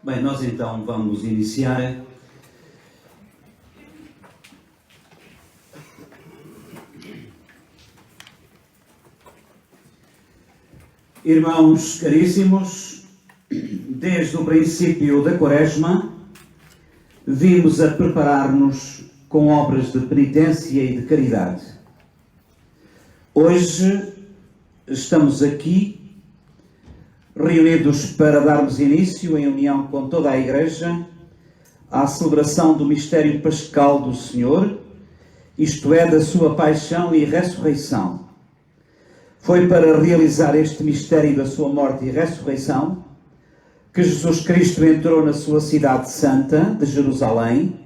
Bem, nós então vamos iniciar. Irmãos caríssimos, desde o princípio da Quaresma, vimos a preparar-nos com obras de penitência e de caridade. Hoje estamos aqui reunidos para darmos início, em união com toda a Igreja, à celebração do mistério pascal do Senhor, isto é, da sua paixão e ressurreição. Foi para realizar este mistério da sua morte e ressurreição que Jesus Cristo entrou na sua cidade santa de Jerusalém.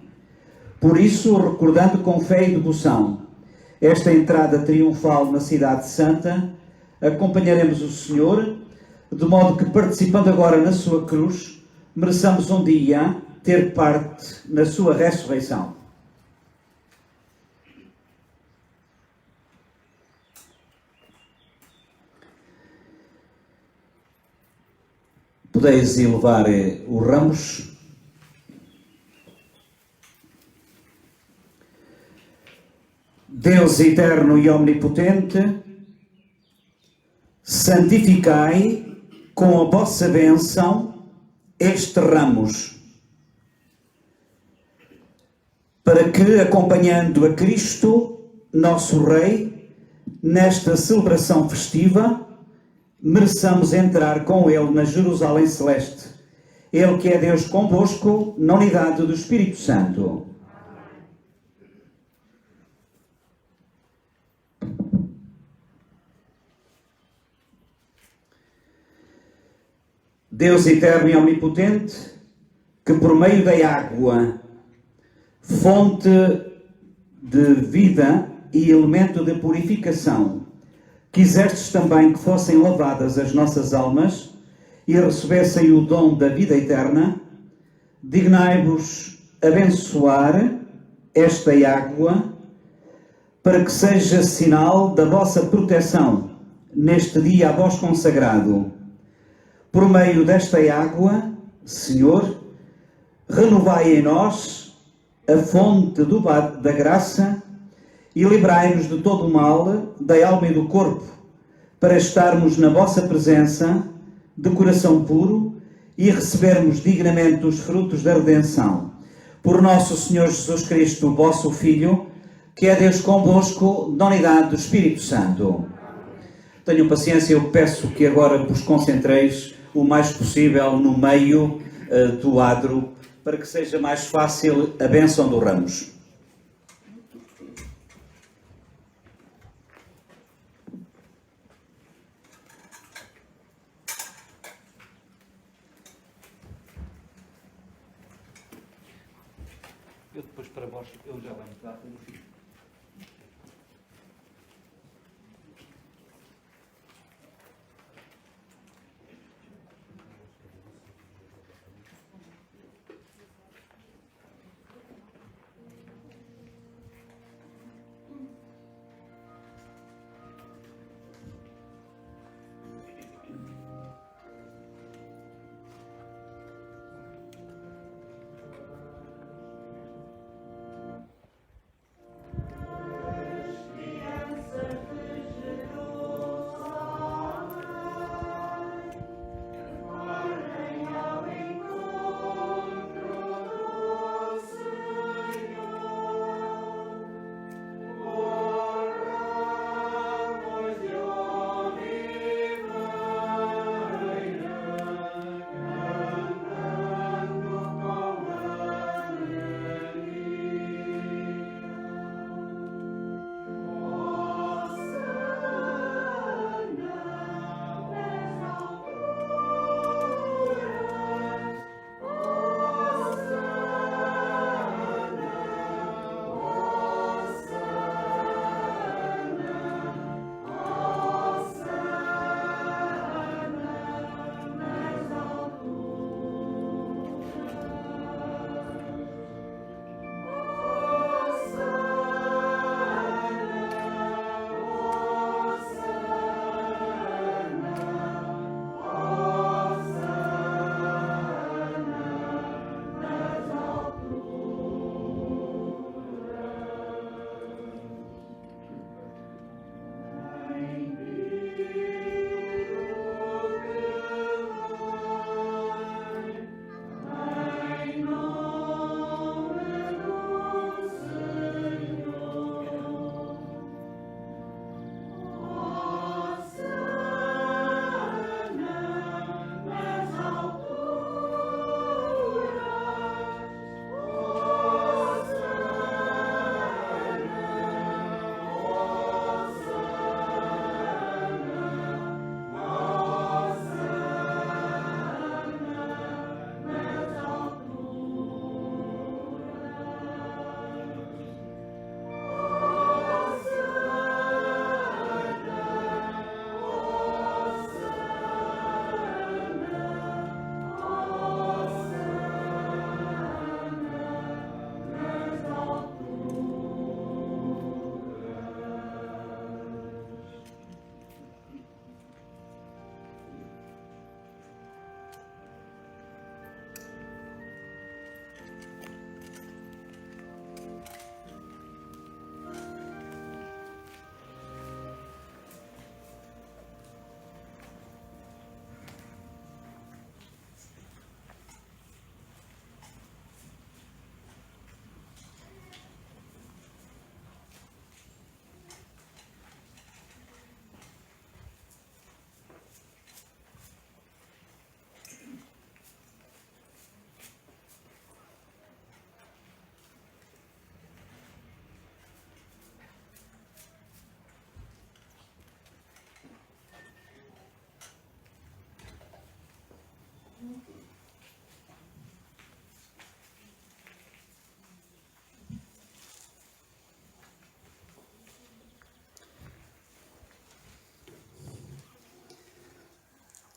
Por isso, recordando com fé e devoção esta entrada triunfal na cidade santa, acompanharemos o Senhor, de modo que, participando agora na sua cruz, mereçamos um dia ter parte na sua ressurreição. Podeis elevar os ramos. Deus eterno e omnipotente, santificai com a vossa bênção estes ramos, para que, acompanhando a Cristo, nosso Rei, nesta celebração festiva, mereçamos entrar com Ele na Jerusalém Celeste. Ele que é Deus convosco, na unidade do Espírito Santo. Deus eterno e omnipotente, que por meio da água, fonte de vida e elemento de purificação, quisestes também que fossem lavadas as nossas almas e recebessem o dom da vida eterna, dignai-vos abençoar esta água para que seja sinal da vossa proteção neste dia a vós consagrado. Por meio desta água, Senhor, renovai em nós a fonte da graça e livrai-nos de todo o mal, da alma e do corpo, para estarmos na vossa presença, de coração puro, e recebermos dignamente os frutos da redenção. Por nosso Senhor Jesus Cristo, vosso Filho, que é Deus convosco, na unidade do Espírito Santo. Tenham paciência, eu peço que agora vos concentreis o mais possível no meio do adro, para que seja mais fácil a bênção dos ramos. Eu depois para vós, eu já venho cá com o filho.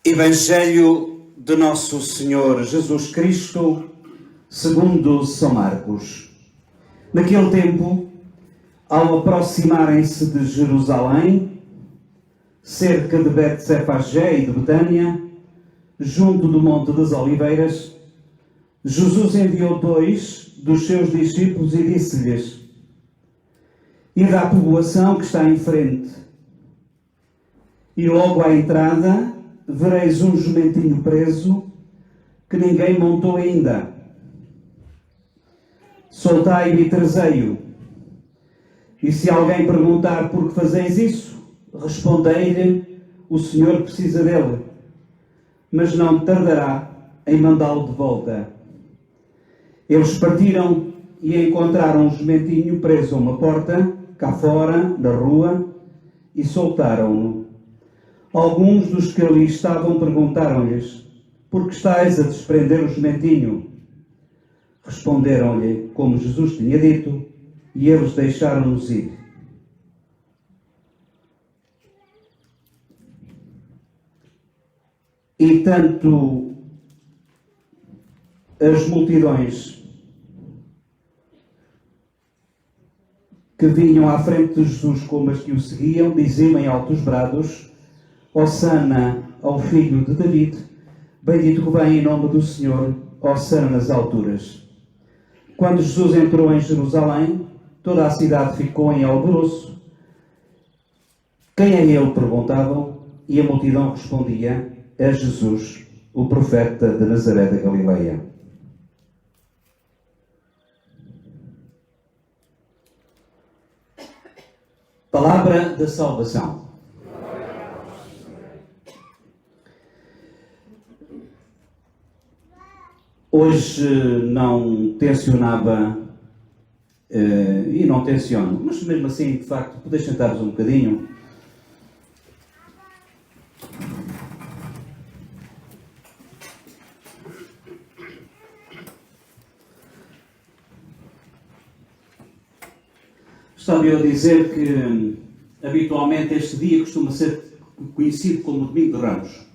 Evangelho de Nosso Senhor Jesus Cristo, segundo São Marcos. Naquele tempo, ao aproximarem-se de Jerusalém, cerca de Betsefagé e de Betânia, junto do Monte das Oliveiras, Jesus enviou 2 dos seus discípulos e disse-lhes: Ide à povoação que está em frente, e logo à entrada vereis um jumentinho preso que ninguém montou ainda. Soltai-o e trazei-o. E se alguém perguntar por que fazeis isso, respondei-lhe: o Senhor precisa dele, mas não tardará em mandá-lo de volta. Eles partiram e encontraram um jumentinho preso a uma porta, cá fora, na rua, e soltaram-no. Alguns dos que ali estavam perguntaram-lhes: por que estáis a desprender o jumentinho? Responderam-lhe como Jesus tinha dito, e eles deixaram-nos ir. E tanto as multidões que vinham à frente de Jesus como as que o seguiam diziam em altos brados: Hosanna ao Filho de David, bendito que vem em nome do Senhor, Hosanna nas alturas. Quando Jesus entrou em Jerusalém, toda a cidade ficou em alvoroço. Quem é ele? Perguntavam, e a multidão respondia: é Jesus, o profeta de Nazaré da Galileia. Palavra da salvação. Hoje não tencionava, e não tenciono, mas mesmo assim, de facto, podeis sentar-vos um bocadinho. Estava eu a dizer que habitualmente este dia costuma ser conhecido como Domingo de Ramos,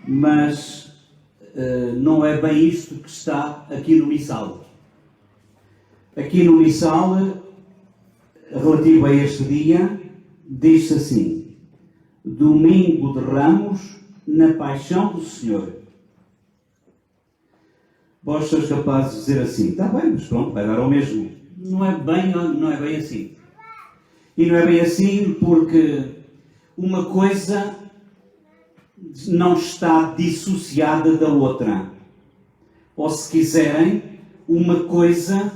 mas não é bem isto que está aqui no missal. Aqui no missal, relativo a este dia, diz-se assim: Domingo de Ramos na Paixão do Senhor. Vós sois capazes de dizer assim: está bem, mas pronto, vai dar ao mesmo. Não é bem assim. E não é bem assim porque uma coisa não está dissociada da outra. Ou, se quiserem, uma coisa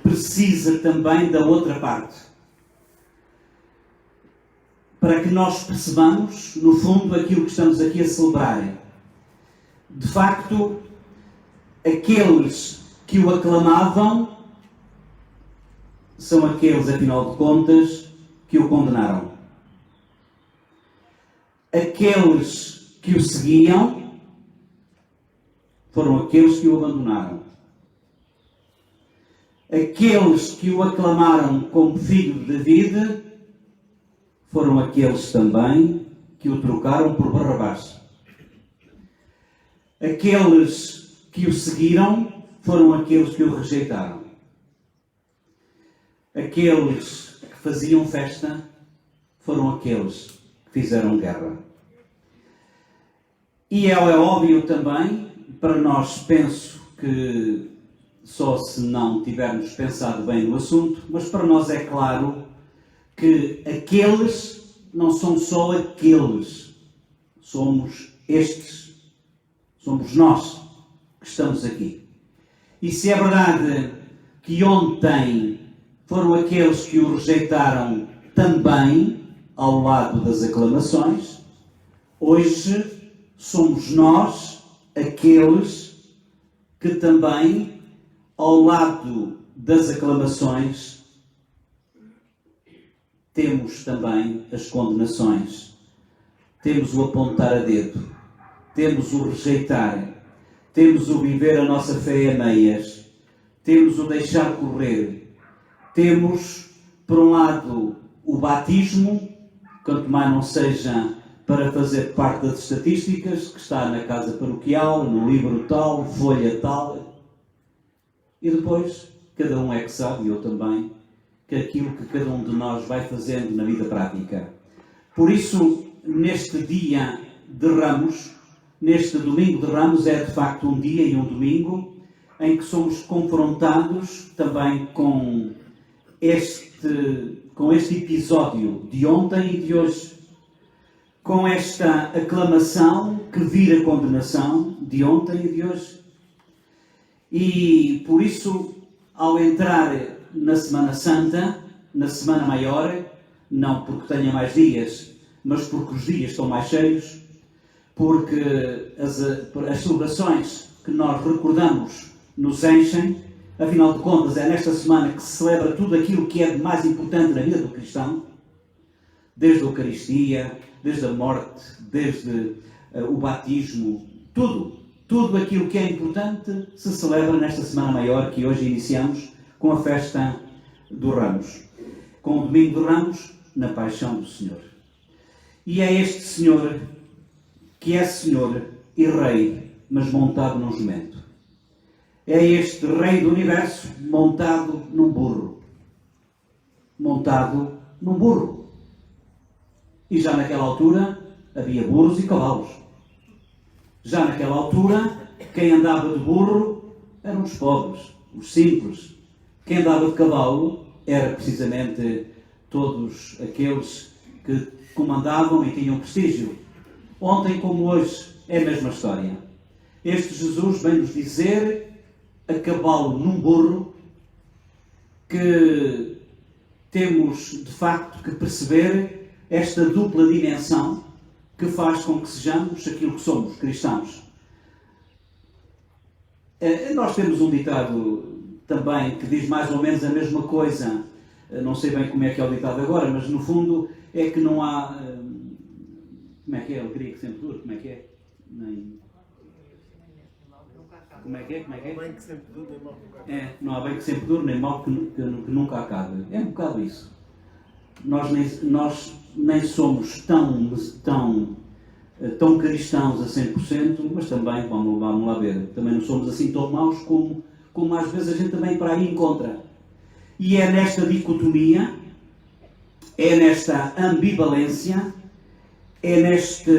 precisa também da outra parte. Para que nós percebamos, no fundo, aquilo que estamos aqui a celebrar. De facto, aqueles que o aclamavam são aqueles, afinal de contas, que o condenaram. Aqueles que o seguiam foram aqueles que o abandonaram. Aqueles que o aclamaram como filho de David foram aqueles também que o trocaram por Barrabás. Aqueles que o seguiram foram aqueles que o rejeitaram. Aqueles que faziam festa foram aqueles que fizeram guerra. E é óbvio também, para nós, penso que só se não tivermos pensado bem no assunto, mas para nós é claro que aqueles não são só aqueles, somos estes, somos nós que estamos aqui. E se é verdade que ontem foram aqueles que o rejeitaram também ao lado das aclamações, hoje somos nós aqueles que também, ao lado das aclamações, temos também as condenações, temos o apontar a dedo, temos o rejeitar, temos o viver a nossa fé a meias, temos o deixar correr, temos, por um lado, o batismo, quanto mais não seja para fazer parte das estatísticas, que está na casa paroquial, no livro tal, folha tal. E depois, cada um é que sabe, e eu também, que aquilo que cada um de nós vai fazendo na vida prática. Por isso, neste dia de Ramos, neste domingo de Ramos, é de facto um dia e um domingo em que somos confrontados também com este episódio de ontem e de hoje, com esta aclamação que vira condenação de ontem e de hoje. E por isso, ao entrar na Semana Santa, na Semana Maior, não porque tenha mais dias, mas porque os dias estão mais cheios, porque as celebrações que nós recordamos nos enchem. Afinal de contas, é nesta semana que se celebra tudo aquilo que é de mais importante na vida do cristão, desde a Eucaristia, desde a morte, desde o batismo, tudo aquilo que é importante se celebra nesta Semana Maior que hoje iniciamos com a festa do Ramos, com o Domingo de Ramos na Paixão do Senhor. E é este Senhor que é Senhor e Rei, mas montado num jumento. É este Rei do Universo montado num burro. Montado num burro. E já naquela altura havia burros e cavalos. Já naquela altura, quem andava de burro eram os pobres, os simples. Quem andava de cavalo era precisamente todos aqueles que comandavam e tinham prestígio. Ontem como hoje é a mesma história. Este Jesus vem-nos dizer, a cavalo num burro, que temos de facto que perceber esta dupla dimensão que faz com que sejamos aquilo que somos, cristãos. Nós temos um ditado também que diz mais ou menos a mesma coisa. Não sei bem como é que é o ditado agora, mas no fundo é que não há... Como é que é? Alegria que sempre dura? Como é que é? Nem... Como é que é? Bem que sempre dura, nem mal que nunca acabe. Não há bem que sempre dure, nem mal que nunca acabe. É um bocado isso. Nós nem somos tão cristãos a 100%, mas também, vamos lá ver, também não somos assim tão maus como às vezes a gente também para aí encontra. E é nesta dicotomia, é nesta ambivalência, é neste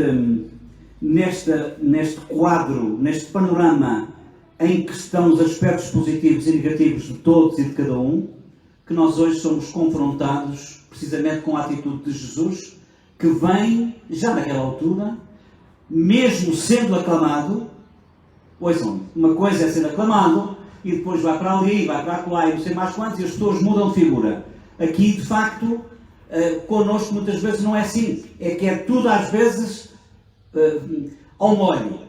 quadro, neste panorama em que estão os aspectos positivos e negativos de todos e de cada um, que nós hoje somos confrontados precisamente com a atitude de Jesus, que vem, já naquela altura, mesmo sendo aclamado. Ouçam, uma coisa é ser aclamado, e depois vai para ali, vai para lá, e não sei mais quantos, e as pessoas mudam de figura. Aqui, de facto, connosco muitas vezes não é assim. É que é tudo às vezes ao molho.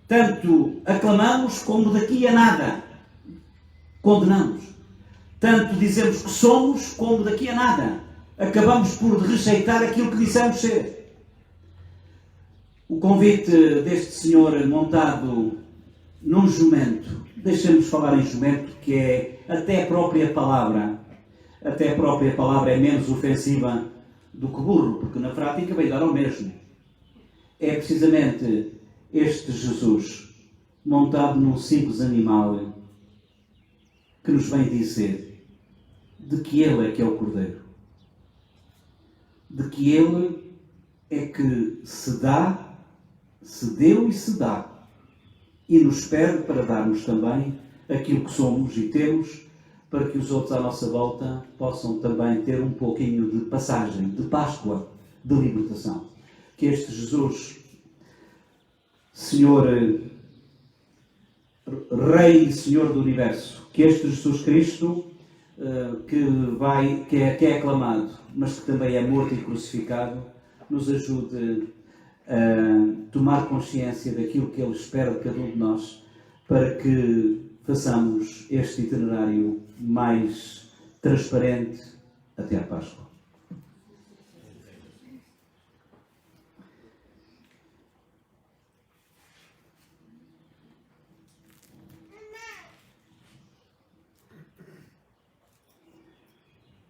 Tanto aclamamos como daqui a nada condenamos. Tanto dizemos que somos como daqui a nada acabamos por rejeitar aquilo que dissemos ser. O convite deste senhor montado num jumento, deixemos falar em jumento, que é até a própria palavra é menos ofensiva do que burro, porque na prática vai dar ao mesmo. É precisamente este Jesus, montado num simples animal, que nos vem dizer de que Ele é que é o Cordeiro. De que Ele é que se deu e se dá. E nos pede para darmos também aquilo que somos e temos, para que os outros à nossa volta possam também ter um pouquinho de passagem, de Páscoa, de libertação. Que este Jesus, Senhor, Rei e Senhor do Universo, que este Jesus Cristo, que é aclamado, mas que também é morto e crucificado, nos ajude a tomar consciência daquilo que Ele espera de cada um de nós, para que façamos este itinerário mais transparente até à Páscoa.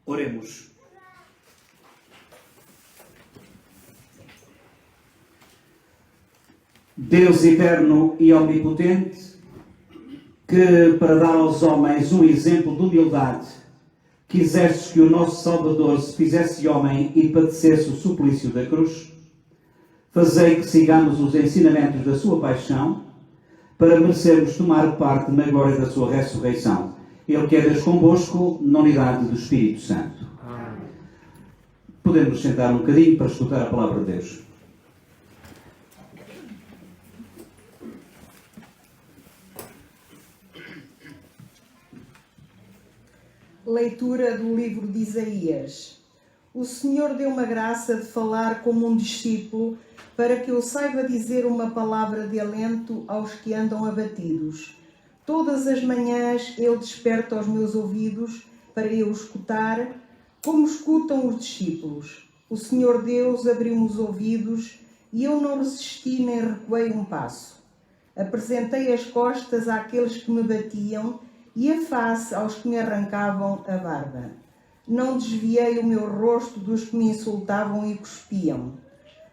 Oremos. Deus eterno e omnipotente, que para dar aos homens um exemplo de humildade, quisestes que o nosso Salvador se fizesse homem e padecesse o suplício da cruz, fazei que sigamos os ensinamentos da sua paixão, para merecermos tomar parte na glória da sua ressurreição. Ele que é Deus convosco, na unidade do Espírito Santo. Amém. Podemos nos sentar um bocadinho para escutar a palavra de Deus. Leitura do livro de Isaías. O Senhor deu-me a graça de falar como um discípulo, para que eu saiba dizer uma palavra de alento aos que andam abatidos. Todas as manhãs Ele desperta os meus ouvidos para eu escutar, como escutam os discípulos. O Senhor Deus abriu-me os ouvidos e eu não resisti nem recuei um passo. Apresentei as costas àqueles que me batiam e a face aos que me arrancavam a barba. Não desviei o meu rosto dos que me insultavam e cuspiam.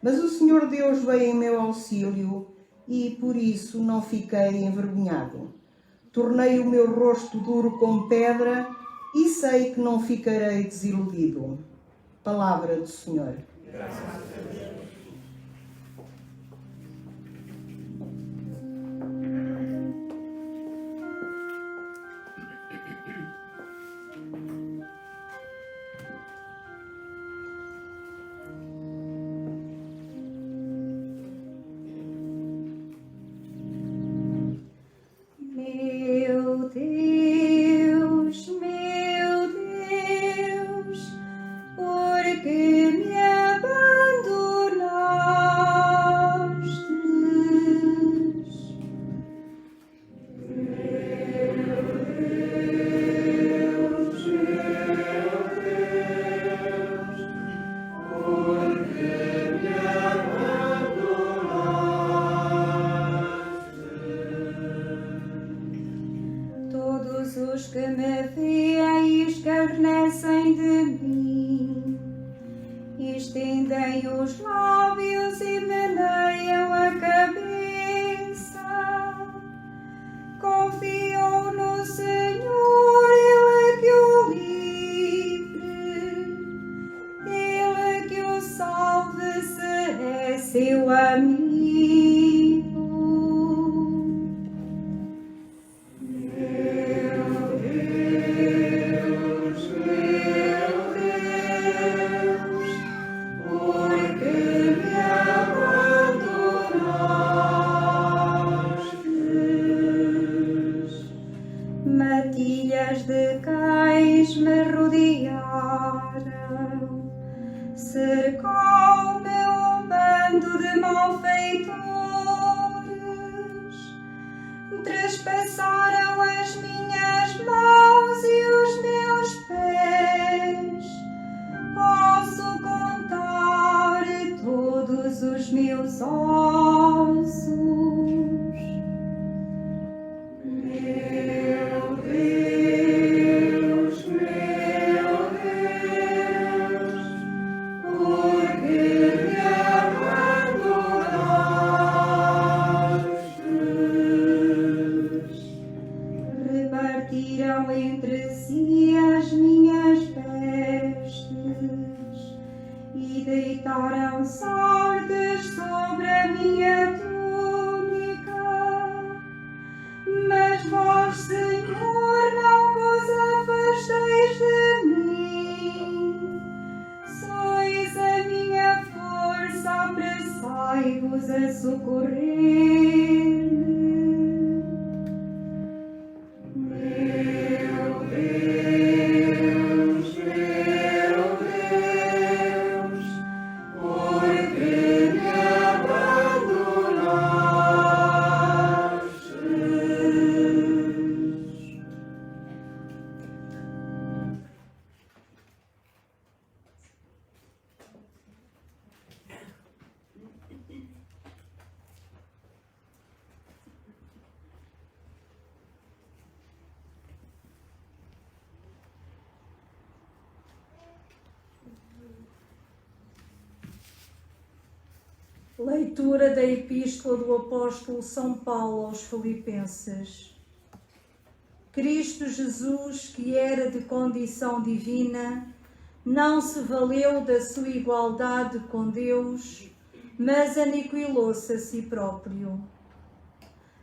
Mas o Senhor Deus veio em meu auxílio e, por isso, não fiquei envergonhado. Tornei o meu rosto duro como pedra e sei que não ficarei desiludido. Palavra do Senhor. Graças a Deus. Seu amigo. Matilhas de cães me rodearam, cercou-me um bando de malfeitores, trespassaram as minhas mãos e os meus pés. Posso contar todos os meus ossos. Repartiram entre si as minhas vestes e deitaram sortes sobre a minha túnica. Mas vós, Senhor, não vos afasteis de mim. Sois a minha força, apressai-vos a socorrer-me. Leitura da Epístola do Apóstolo São Paulo aos Filipenses. Cristo Jesus, que era de condição divina, não se valeu da sua igualdade com Deus, mas aniquilou-se a si próprio.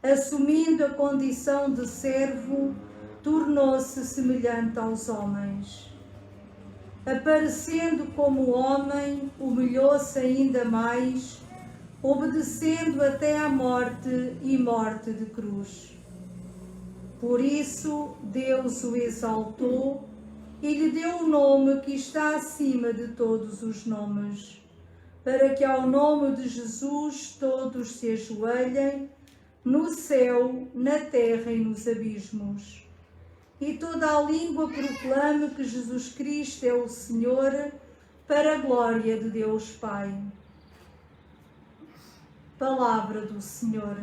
Assumindo a condição de servo, tornou-se semelhante aos homens. Aparecendo como homem, humilhou-se ainda mais, obedecendo até à morte e morte de cruz. Por isso, Deus o exaltou e lhe deu um nome que está acima de todos os nomes, para que ao nome de Jesus todos se ajoelhem, no céu, na terra e nos abismos. E toda a língua proclame que Jesus Cristo é o Senhor, para a glória de Deus Pai. Palavra do Senhor.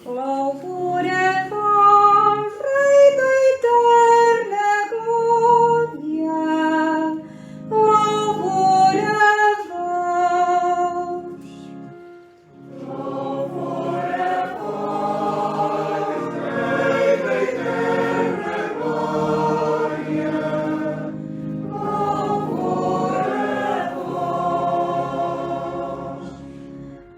Louvor a vós, Rei da eterna glória. Louvor a vós. Louvor a vós, Rei da eterna glória. Louvor a vós.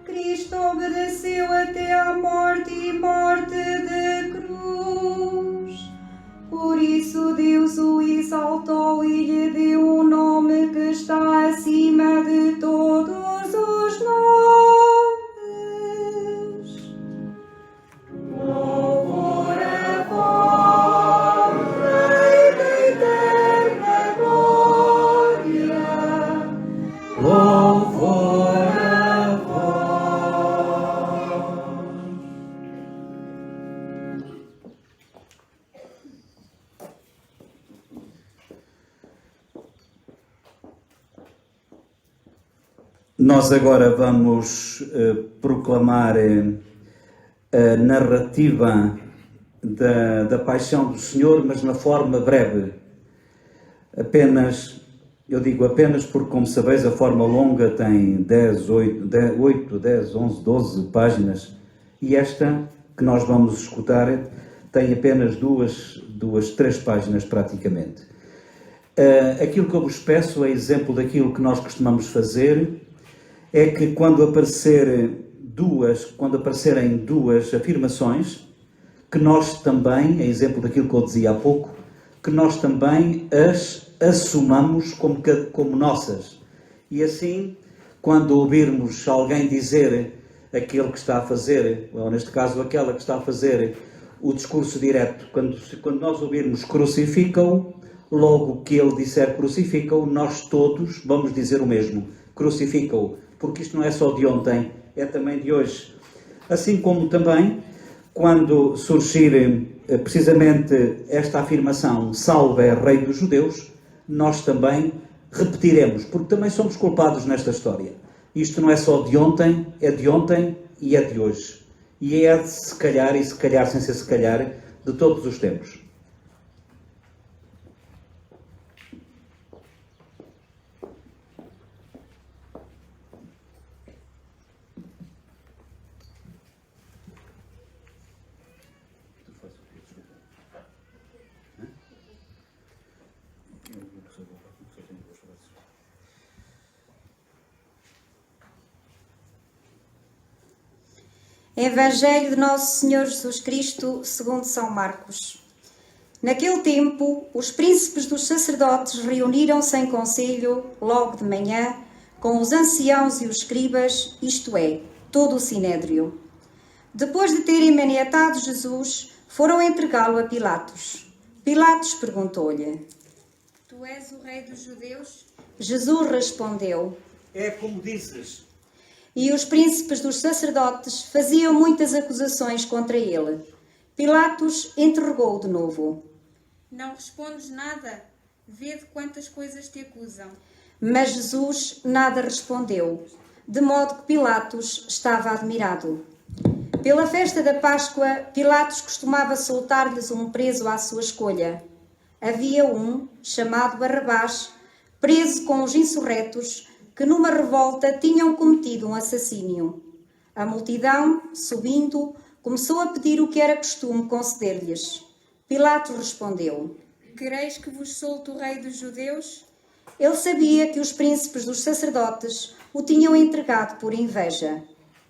Cristo obedeceu até à morte e morte de cruz. Por isso Deus o exaltou e lhe deu um nome que está acima de todos os nomes. Louvor a vós, Rei da eterna glória. Louvor a vós. Nós agora vamos proclamar a narrativa da paixão do Senhor, mas na forma breve. Eu digo apenas porque, como sabeis, a forma longa tem 8, 10, 11, 12 páginas e esta que nós vamos escutar tem apenas 3 páginas praticamente. Aquilo que eu vos peço é exemplo daquilo que nós costumamos fazer, é que quando aparecerem duas afirmações, que nós também, é exemplo daquilo que eu dizia há pouco, que nós também as assumamos como nossas. E assim, quando ouvirmos alguém dizer aquele que está a fazer, ou neste caso aquela que está a fazer o discurso direto, quando nós ouvirmos crucifica-o, logo que ele disser crucifica-o, nós todos vamos dizer o mesmo, crucifica-o, porque isto não é só de ontem, é também de hoje. Assim como também, quando surgir precisamente esta afirmação, salve é Rei dos Judeus, nós também repetiremos, porque também somos culpados nesta história. Isto não é só de ontem e é de hoje. E é de se calhar, e se calhar sem ser se calhar, de todos os tempos. Evangelho de Nosso Senhor Jesus Cristo, segundo São Marcos. Naquele tempo, os príncipes dos sacerdotes reuniram-se em conselho, logo de manhã, com os anciãos e os escribas, isto é, todo o sinédrio. Depois de terem maniatado Jesus, foram entregá-lo a Pilatos. Pilatos perguntou-lhe: Tu és o rei dos judeus? Jesus respondeu: É como dizes. E os príncipes dos sacerdotes faziam muitas acusações contra ele. Pilatos interrogou-o de novo. Não respondes nada? Vê de quantas coisas te acusam. Mas Jesus nada respondeu. de modo que Pilatos estava admirado. Pela festa da Páscoa, Pilatos costumava soltar-lhes um preso à sua escolha. Havia um, chamado Barrabás, preso com os insurretos, que numa revolta tinham cometido um assassínio. A multidão, subindo, começou a pedir o que era costume conceder-lhes. Pilatos respondeu: Quereis que vos solte o rei dos judeus? Ele sabia que os príncipes dos sacerdotes o tinham entregado por inveja.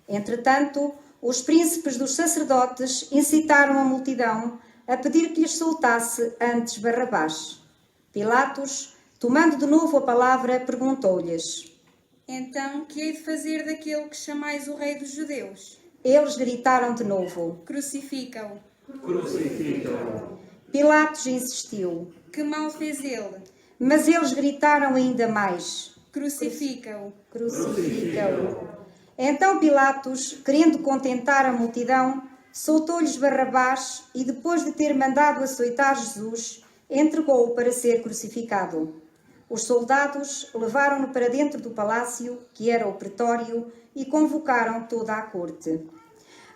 Entretanto, os príncipes dos sacerdotes incitaram a multidão a pedir que lhes soltasse antes Barrabás. Pilatos, tomando de novo a palavra, perguntou-lhes: Então, que hei de fazer daquele que chamais o rei dos judeus? Eles gritaram de novo. Crucifica-o. Pilatos insistiu, Que mal fez ele? mas eles gritaram ainda mais. Crucifica-o. Crucifica-o. Então Pilatos, querendo contentar a multidão, soltou-lhes Barrabás e, depois de ter mandado açoitar Jesus, entregou-o para ser crucificado. Os soldados levaram-no para dentro do palácio, que era o pretório, e convocaram toda a corte.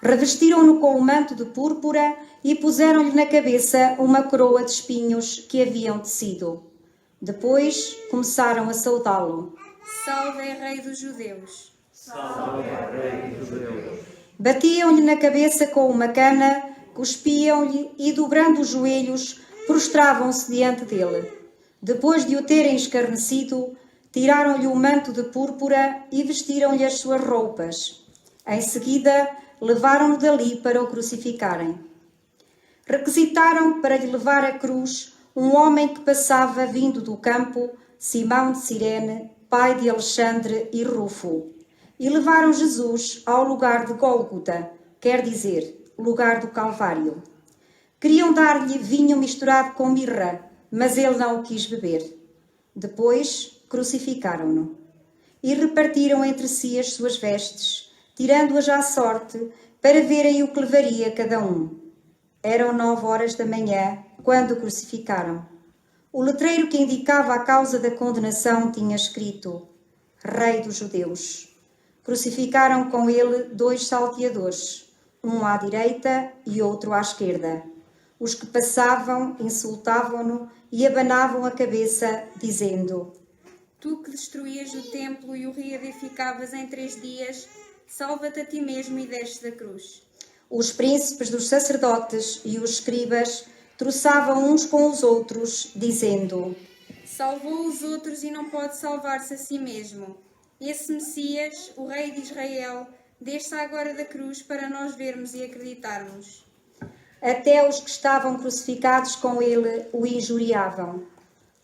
Revestiram-no com o manto de púrpura e puseram-lhe na cabeça uma coroa de espinhos que haviam tecido. Depois começaram a saudá-lo. Salve, rei dos judeus. Batiam-lhe na cabeça com uma cana, cuspiam-lhe e, dobrando os joelhos, prostravam-se diante dele. Depois de o terem escarnecido, tiraram-lhe o manto de púrpura e vestiram-lhe as suas roupas. Em seguida, levaram-no dali para o crucificarem. Requisitaram para lhe levar a cruz um homem que passava vindo do campo, Simão de Cirene, pai de Alexandre e Rufo. E levaram Jesus ao lugar de Gólgota, quer dizer, lugar do Calvário. Queriam dar-lhe vinho misturado com mirra, mas ele não o quis beber. Depois crucificaram-no e repartiram entre si as suas vestes, tirando-as à sorte para verem o que levaria cada um. Eram 9 da manhã, quando o crucificaram. O letreiro que indicava a causa da condenação tinha escrito: Rei dos Judeus. Crucificaram com ele 2 salteadores, um à direita e outro à esquerda. Os que passavam insultavam-no e abanavam a cabeça, dizendo: Tu que destruías o templo e o reedificavas em 3 dias, salva-te a ti mesmo e desce da cruz. Os príncipes dos sacerdotes e os escribas troçavam uns com os outros, dizendo: Salvou os outros e não pode salvar-se a si mesmo. Esse Messias, o Rei de Israel, desce agora da cruz para nós vermos e acreditarmos. Até os que estavam crucificados com ele o injuriavam.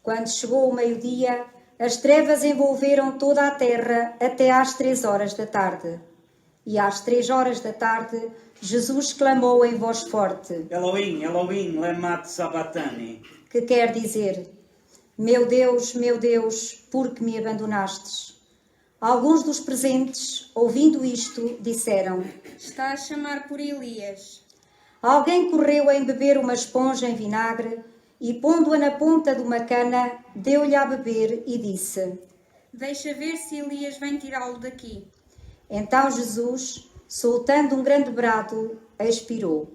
Quando chegou o meio-dia, as trevas envolveram toda a terra até às 3 da tarde. E às 3 da tarde, Jesus clamou em voz forte, Elohim, Elohim, lema sabachthani. que quer dizer: meu Deus, por que me abandonastes? Alguns dos presentes, ouvindo isto, disseram: Está a chamar por Elias. Alguém correu a embeber uma esponja em vinagre e, pondo-a na ponta de uma cana, deu-lhe a beber e disse: Deixa ver se Elias vem tirá-lo daqui. Então Jesus, soltando um grande brado, expirou.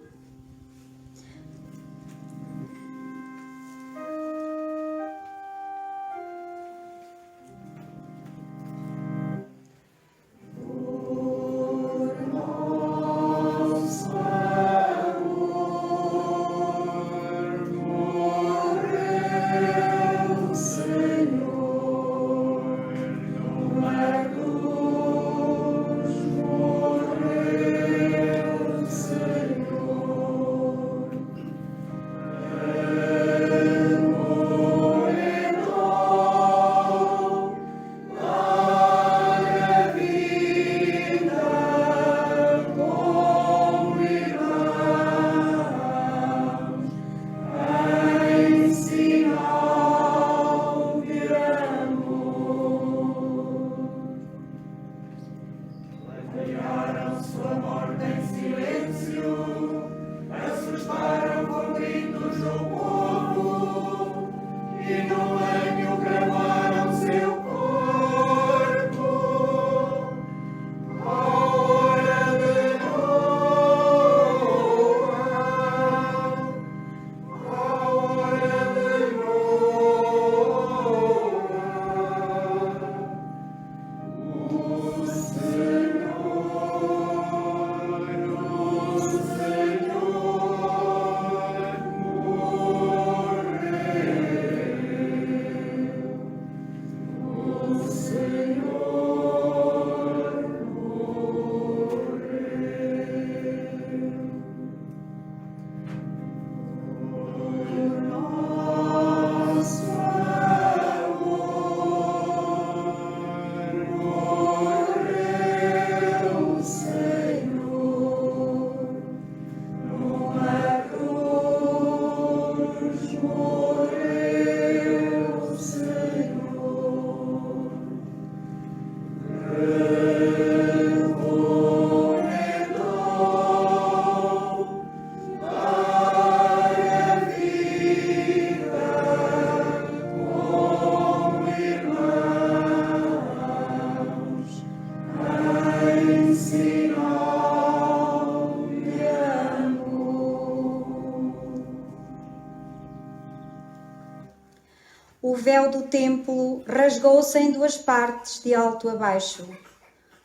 o véu do templo rasgou-se em duas partes, de alto a baixo.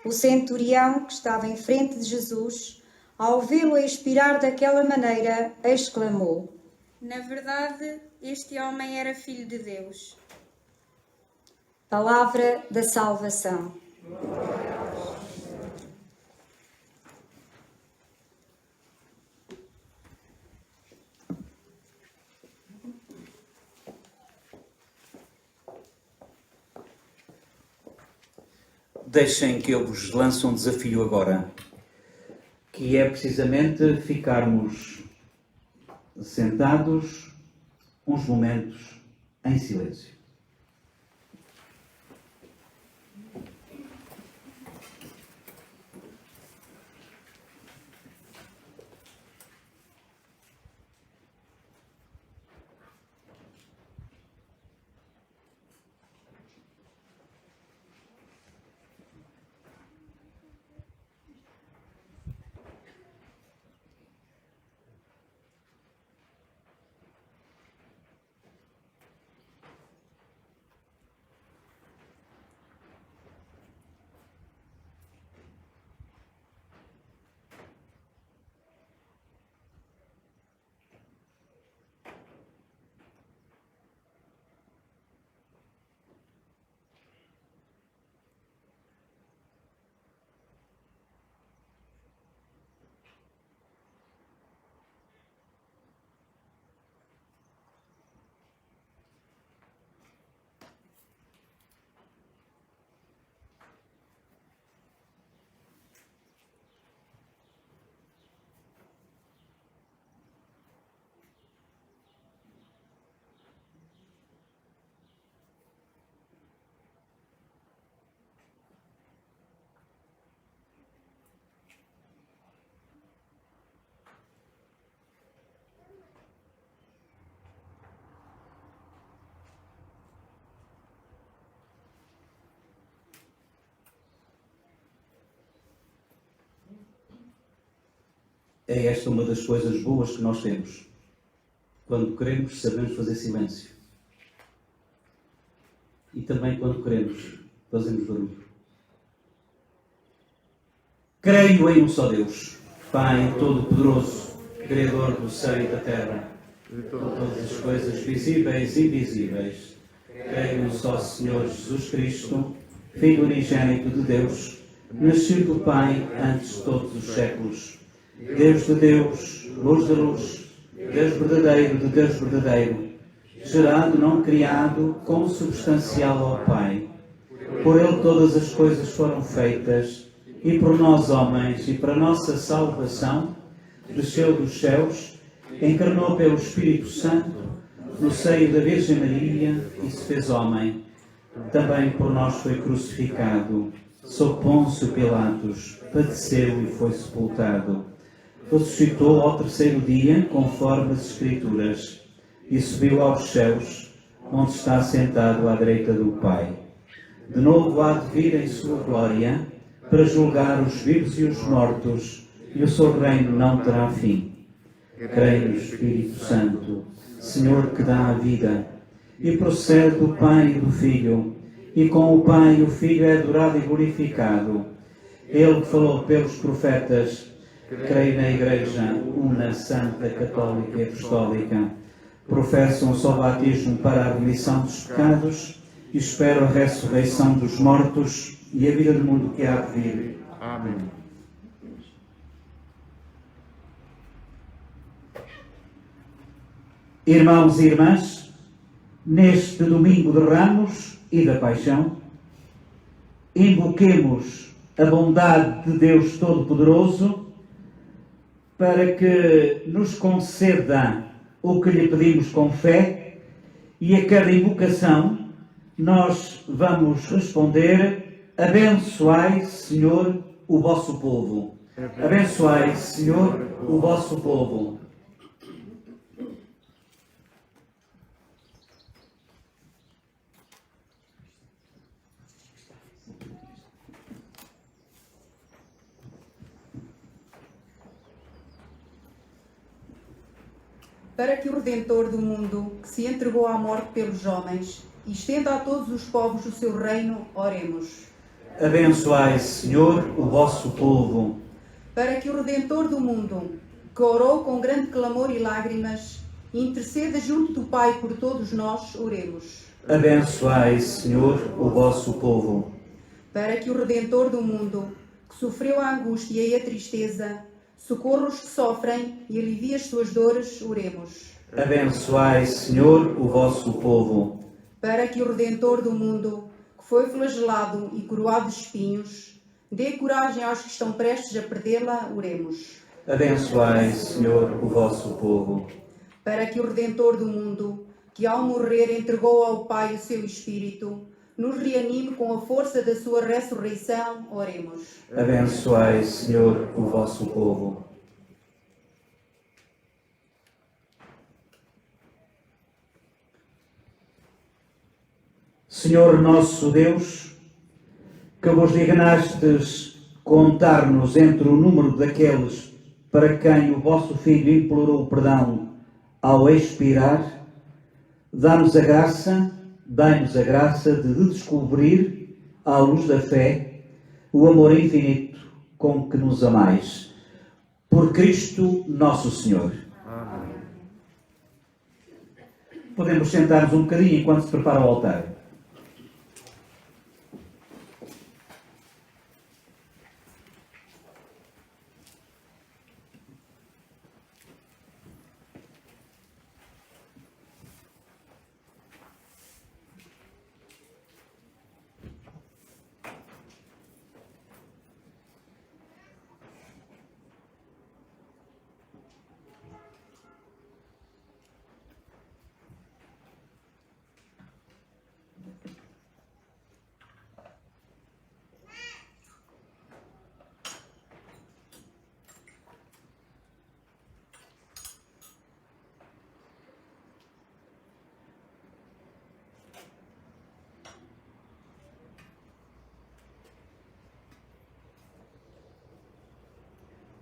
O centurião, que estava em frente de Jesus, ao vê-lo expirar daquela maneira, exclamou: Na verdade, este homem era filho de Deus. Palavra da salvação. Deixem que eu vos lance um desafio agora, que é precisamente ficarmos sentados uns momentos em silêncio. É esta uma das coisas boas que nós temos. Quando queremos, sabemos fazer silêncio. E também quando queremos, fazemos barulho. Creio em um só Deus, Pai Todo-Poderoso, Criador do céu e da terra, de todas as coisas visíveis e invisíveis. Creio no só Senhor Jesus Cristo, Filho unigênito de Deus, nascido do Pai antes de todos os séculos. Deus de Deus, luz de luz, Deus verdadeiro de Deus verdadeiro, gerado, não criado, consubstancial ao Pai. Por Ele todas as coisas foram feitas, e por nós homens, e para nossa salvação, desceu dos céus, encarnou pelo Espírito Santo, no seio da Virgem Maria, e se fez homem. Também por nós foi crucificado, sob Pôncio Pilatos, padeceu e foi sepultado. Ressuscitou ao terceiro dia, conforme as Escrituras, e subiu aos céus, onde está sentado à direita do Pai. De novo há de vir em sua glória, para julgar os vivos e os mortos, e o seu reino não terá fim. Creio no Espírito Santo, Senhor que dá a vida, e procede do Pai e do Filho, e com o Pai o Filho é adorado e glorificado. Ele que falou pelos profetas. Creio na Igreja, una, santa, católica e apostólica. Professo um só batismo para a remissão dos pecados e espero a ressurreição dos mortos e a vida do mundo que há de vir. Amém. Irmãos e irmãs, neste domingo de Ramos e da Paixão, invoquemos a bondade de Deus Todo-Poderoso para que nos conceda o que lhe pedimos com fé, e a cada invocação nós vamos responder: abençoai, Senhor, o vosso povo. Abençoai, Senhor, o vosso povo. Para que o Redentor do mundo, que se entregou à morte pelos homens, e estenda a todos os povos o seu reino, oremos. Abençoai, Senhor, o vosso povo. Para que o Redentor do mundo, que orou com grande clamor e lágrimas, interceda junto do Pai por todos nós, oremos. Abençoai, Senhor, o vosso povo. Para que o Redentor do mundo, que sofreu a angústia e a tristeza, socorra os que sofrem e alivie as suas dores, oremos. Abençoai, Senhor, o vosso povo. Para que o Redentor do mundo, que foi flagelado e coroado de espinhos, dê coragem aos que estão prestes a perdê-la, oremos. Abençoai, Senhor, o vosso povo. Para que o Redentor do mundo, que ao morrer entregou ao Pai o seu Espírito, nos reanime com a força da sua ressurreição, oremos. Abençoai, Senhor, o vosso povo. Senhor nosso Deus, que vos dignastes contar-nos entre o número daqueles para quem o vosso Filho implorou perdão ao expirar, dai-nos a graça de descobrir, à luz da fé, o amor infinito com que nos amais. Por Cristo nosso Senhor. Amém. Podemos sentar-nos um bocadinho enquanto se prepara o altar.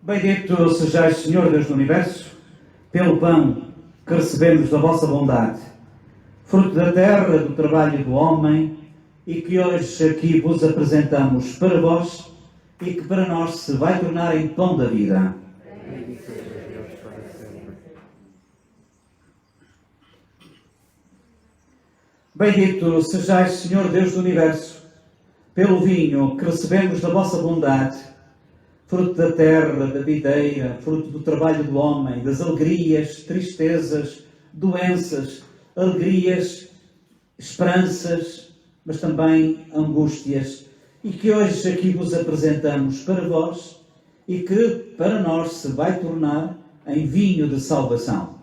Bendito sejais, Senhor Deus do Universo, pelo pão que recebemos da vossa bondade, fruto da terra, do trabalho do homem, e que hoje aqui vos apresentamos para vós e que para nós se vai tornar em pão da vida. Bendito sejais, Senhor Deus do Universo, pelo vinho que recebemos da vossa bondade, fruto da terra, da videira, fruto do trabalho do homem, das alegrias, tristezas, doenças, alegrias, esperanças, mas também angústias, e que hoje aqui vos apresentamos para vós e que para nós se vai tornar em vinho de salvação.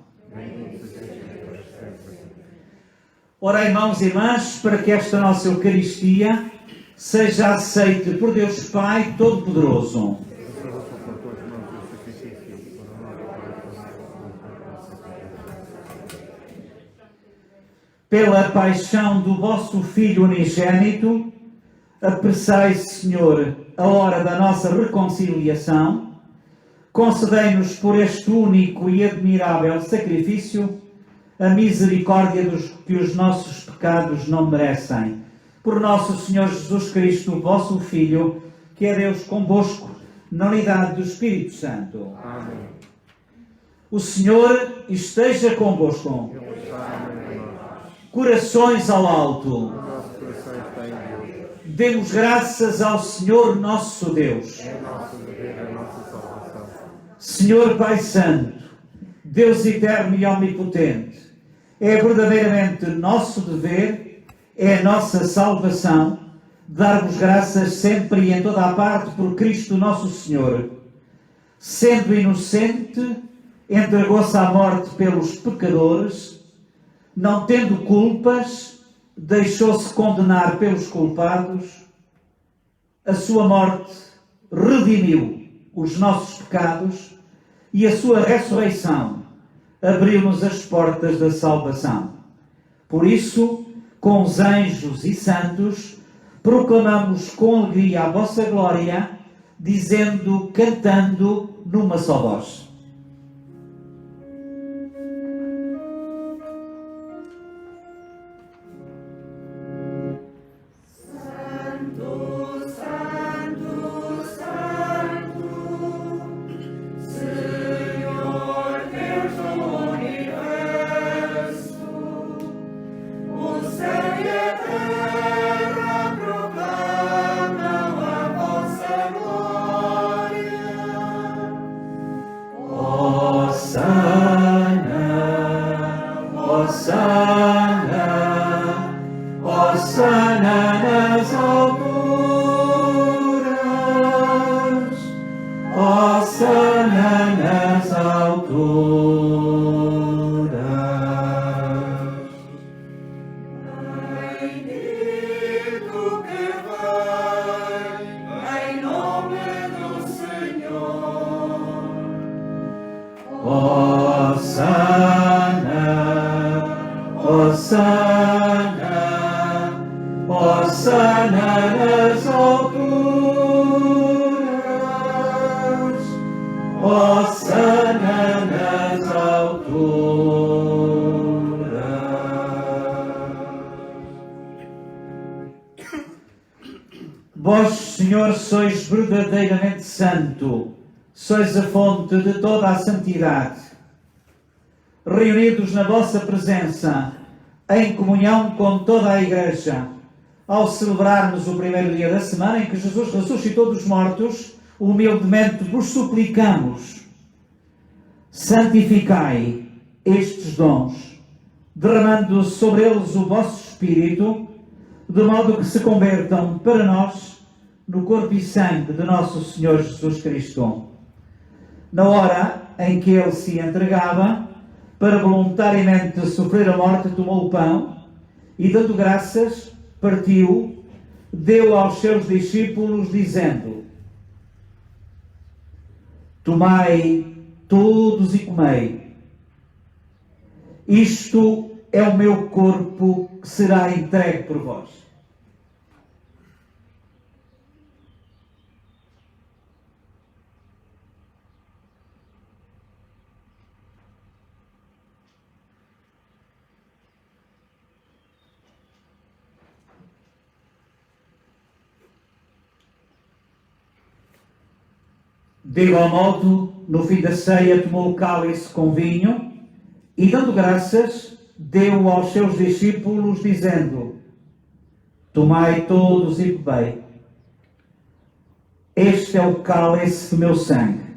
Ora, irmãos e irmãs, para que esta nossa Eucaristia seja aceite por Deus Pai Todo-Poderoso. Pela paixão do vosso Filho unigênito, apressai, Senhor, a hora da nossa reconciliação, concedei-nos por este único e admirável sacrifício a misericórdia que os nossos pecados não merecem. Por nosso Senhor Jesus Cristo, vosso Filho, que é Deus convosco, na unidade do Espírito Santo. Amém. O Senhor esteja convosco. Corações ao alto. Demos graças ao Senhor nosso Deus. Senhor Pai Santo, Deus eterno e omnipotente, é verdadeiramente nosso dever, é a nossa salvação, dar-vos graças sempre e em toda a parte por Cristo nosso Senhor. Sendo inocente, entregou-se à morte pelos pecadores, não tendo culpas, deixou-se condenar pelos culpados. A sua morte redimiu os nossos pecados e a sua ressurreição abriu-nos as portas da salvação. Por isso, com os anjos e santos, proclamamos com alegria a vossa glória, dizendo, cantando numa só voz. Hosanna nas alturas, Hosanna nas alturas. Bendito que vai em nome do Senhor. Hosanna, Hosanna, Hosanna nas alturas, Hosanna nas alturas. Vós, Senhor, sois verdadeiramente santo, sois a fonte de toda a santidade. Reunidos na vossa presença, em comunhão com toda a Igreja, ao celebrarmos o primeiro dia da semana em que Jesus ressuscitou dos mortos, humildemente vos suplicamos: santificai estes dons, derramando sobre eles o vosso Espírito, de modo que se convertam para nós no corpo e sangue de nosso Senhor Jesus Cristo. Na hora em que ele se entregava, para voluntariamente sofrer a morte, tomou o pão e, dando graças, partiu, deu aos seus discípulos, dizendo: tomai todos e comei. Isto é o meu corpo que será entregue por vós. De igual modo, no fim da ceia, tomou o cálice com vinho e, dando graças, deu aos seus discípulos, dizendo: tomai todos e bebei. Este é o cálice do meu sangue,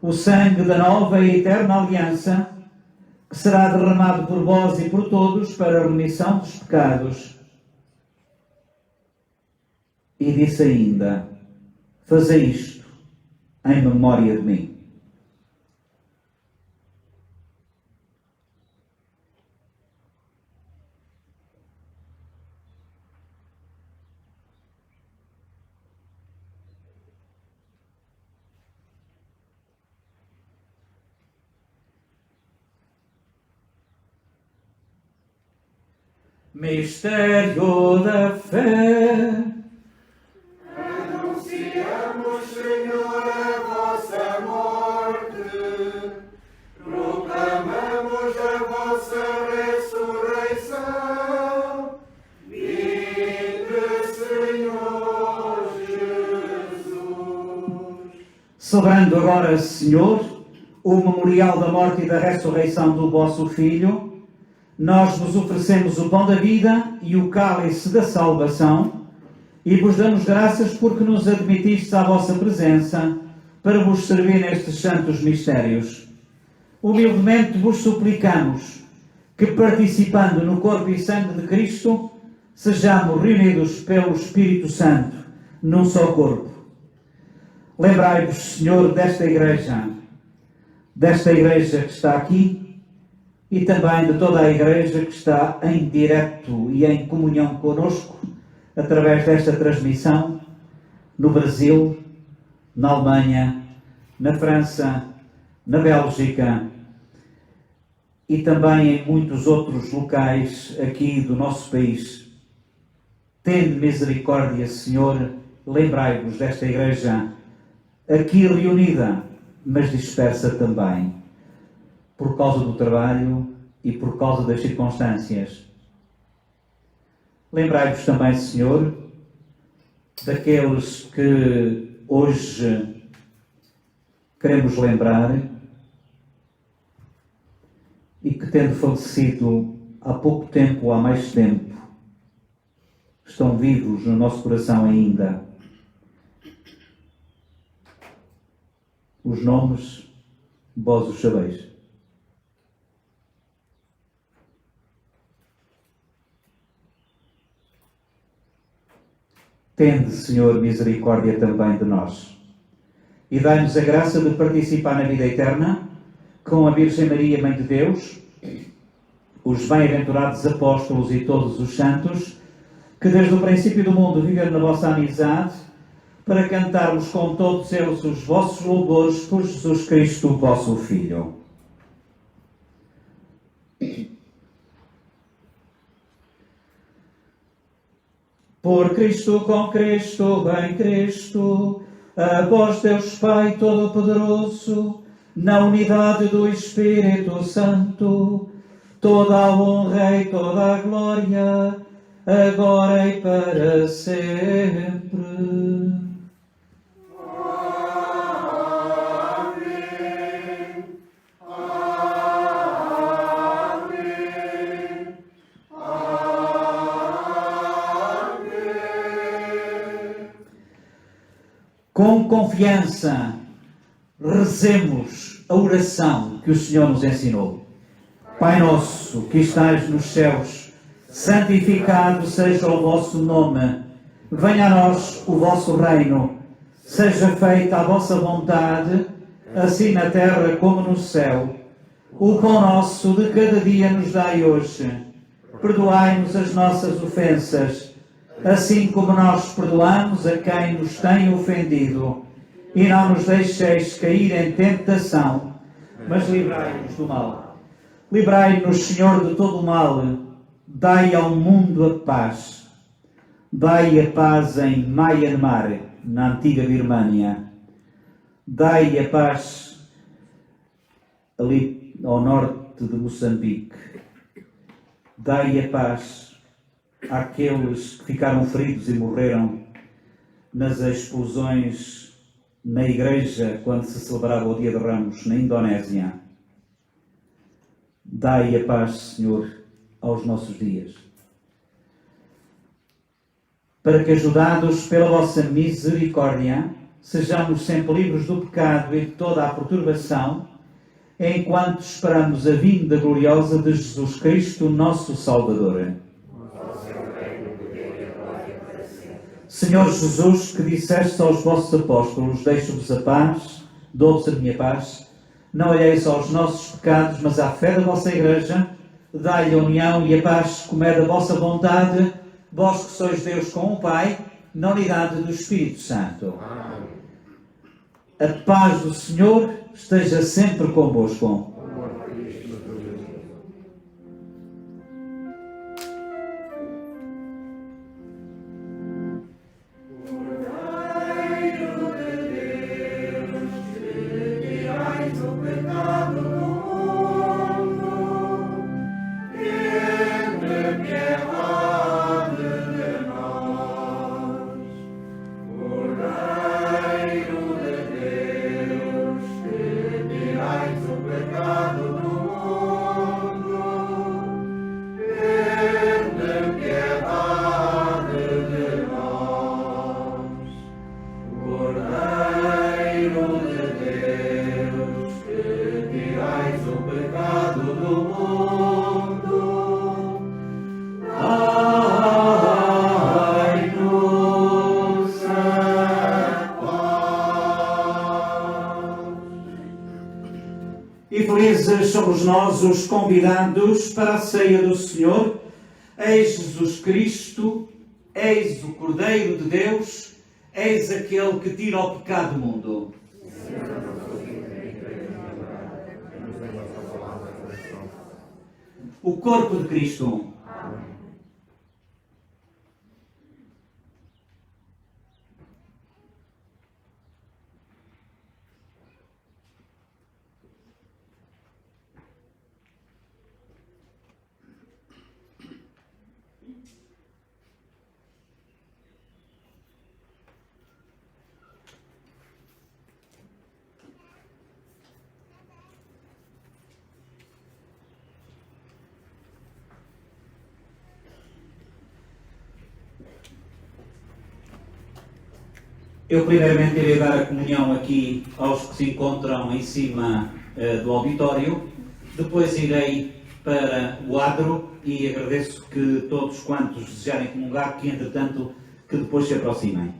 o sangue da nova e eterna aliança, que será derramado por vós e por todos para a remissão dos pecados. E disse ainda: fazei isto em memória de mim. Mistério da fé. Anunciamos, Senhor, a vossa morte, proclamamos a vossa ressurreição. Vinde, Senhor Jesus. Celebrando agora, Senhor, o memorial da morte e da ressurreição do vosso Filho, nós vos oferecemos o pão da vida e o cálice da salvação e vos damos graças porque nos admitistes à vossa presença para vos servir nestes santos mistérios. Humildemente vos suplicamos que, participando no corpo e sangue de Cristo, sejamos reunidos pelo Espírito Santo num só corpo. Lembrai-vos, Senhor, desta igreja que está aqui, e também de toda a Igreja que está em direto e em comunhão conosco, através desta transmissão, no Brasil, na Alemanha, na França, na Bélgica e também em muitos outros locais aqui do nosso país. Tende misericórdia, Senhor, lembrai-vos desta Igreja aqui reunida, mas dispersa também, por causa do trabalho e por causa das circunstâncias. Lembrai-vos também, Senhor, daqueles que hoje queremos lembrar e que, tendo falecido há pouco tempo ou há mais tempo, estão vivos no nosso coração ainda. Os nomes, vós os sabeis. tende, Senhor, misericórdia também de nós. E dai-nos a graça de participar na vida eterna com a Virgem Maria, Mãe de Deus, os bem-aventurados apóstolos e todos os santos, que desde o princípio do mundo viveram na vossa amizade, para cantarmos com todos eles os vossos louvores por Jesus Cristo, vosso Filho. Por Cristo, com Cristo, em Cristo, a vós, Deus Pai Todo-Poderoso, na unidade do Espírito Santo, toda a honra e toda a glória, agora e para sempre. Com confiança, rezemos a oração que o Senhor nos ensinou. Pai nosso, que estais nos céus, santificado seja o vosso nome. Venha a nós o vosso reino. Seja feita a vossa vontade, assim na terra como no céu. O pão nosso de cada dia nos dai hoje. Perdoai-nos as nossas ofensas, assim como nós perdoamos a quem nos tem ofendido. E não nos deixeis cair em tentação, mas livrai-nos do mal. Livrai-nos, Senhor, de todo o mal. Dai ao mundo a paz. Dai a paz em Myanmar, na antiga Birmânia. Dai a paz ali ao norte de Moçambique. Dai a paz àqueles que ficaram feridos e morreram nas explosões na igreja quando se celebrava o Dia de Ramos na Indonésia. Dai a paz, Senhor, aos nossos dias, para que, ajudados pela vossa misericórdia, sejamos sempre livres do pecado e de toda a perturbação, enquanto esperamos a vinda gloriosa de Jesus Cristo, nosso Salvador. Senhor Jesus, que disseste aos vossos apóstolos: deixo-vos a paz, dou-vos a minha paz, não olheis aos nossos pecados, mas à fé da vossa Igreja, dai-lhe a união e a paz como é da vossa vontade, vós que sois Deus com o Pai, na unidade do Espírito Santo. Amém. A paz do Senhor esteja sempre convosco. E felizes somos nós os convidados para a ceia do Senhor. Eis Jesus Cristo, eis o Cordeiro de Deus, eis aquele que tira o pecado do mundo. O corpo de Cristo. Eu primeiramente irei dar a comunhão aqui aos que se encontram em cima do auditório, depois irei para o adro e agradeço que todos quantos desejarem comungar, que entretanto que depois se aproximem.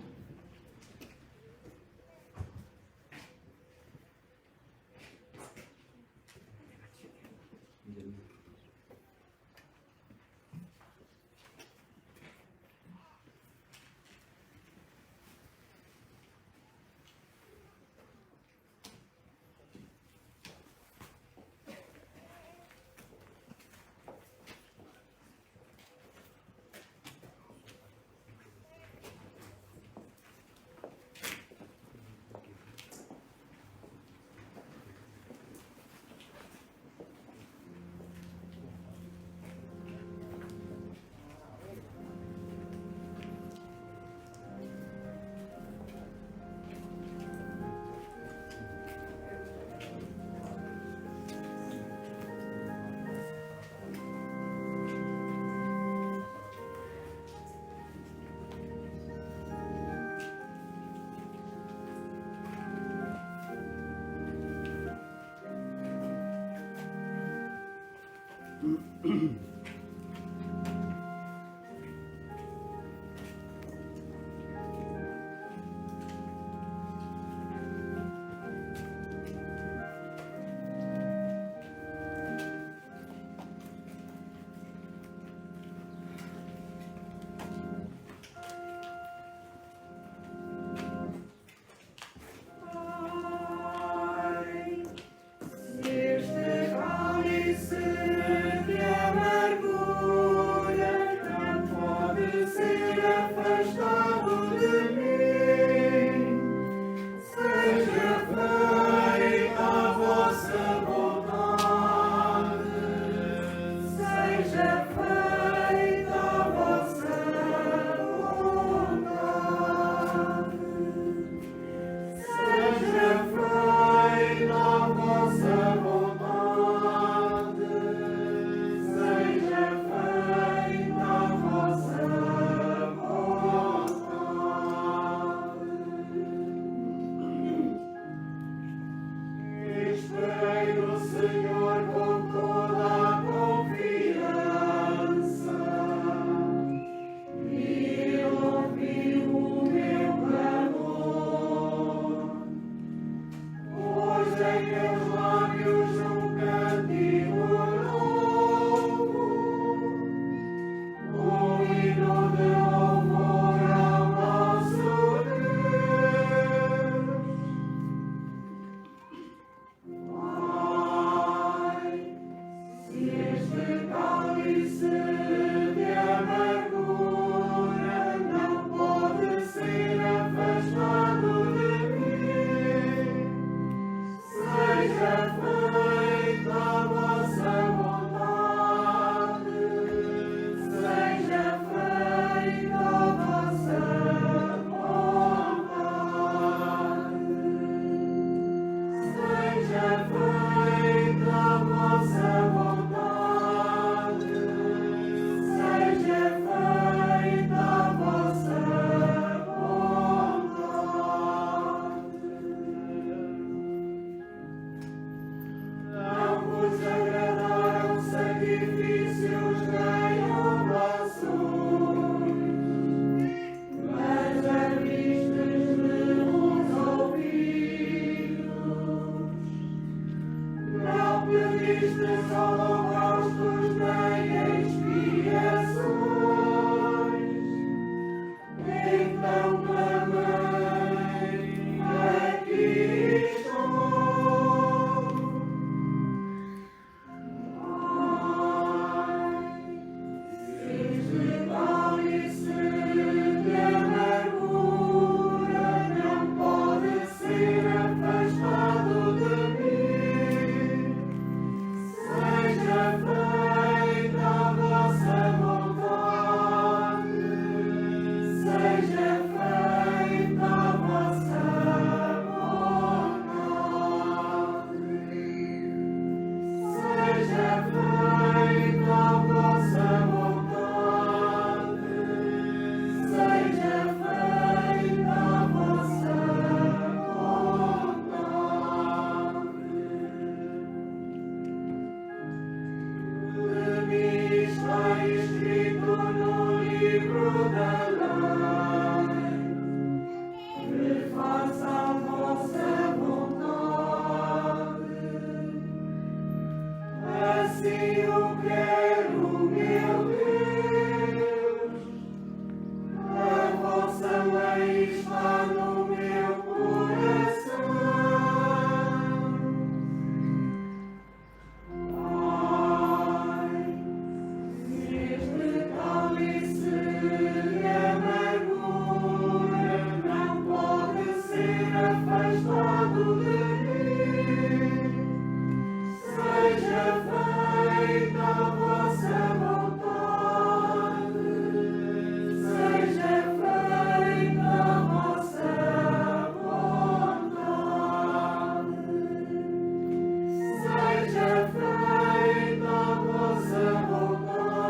Este cálice de amargura não pode ser afastado de mim. Seja feita a vossa vontade, seja feita a vossa vontade, seja feita a vossa vontade, seja feita a vossa vontade. Esperei no Senhor com toda a confiança, e Ele ouviu o meu clamor. Pôs em meus lábios um cântico novo, hino de louvor ao nosso Deus. Ai, se este cálice de amargura não pode ser afastado de mim, seja feita a vossa vontade, seja feita a vossa vontade, seja feita a vossa vontade, seja feita a vossa vontade. Não vos agradaram sacrifícios nem orações, mas abristes-me os ouvidos. Não pedistes holocaustos nem expiações, então clamei, aqui estou. Este cálice de amargura não pode ser afastado de mim, seja assim eu quero, meu Deus. A vossa lei está no meu coração. Ai, se este cálice de amargura não pode ser afastado de mim, seja feita a vossa vontade, seja feita a vossa vontade, seja feita a vossa vontade,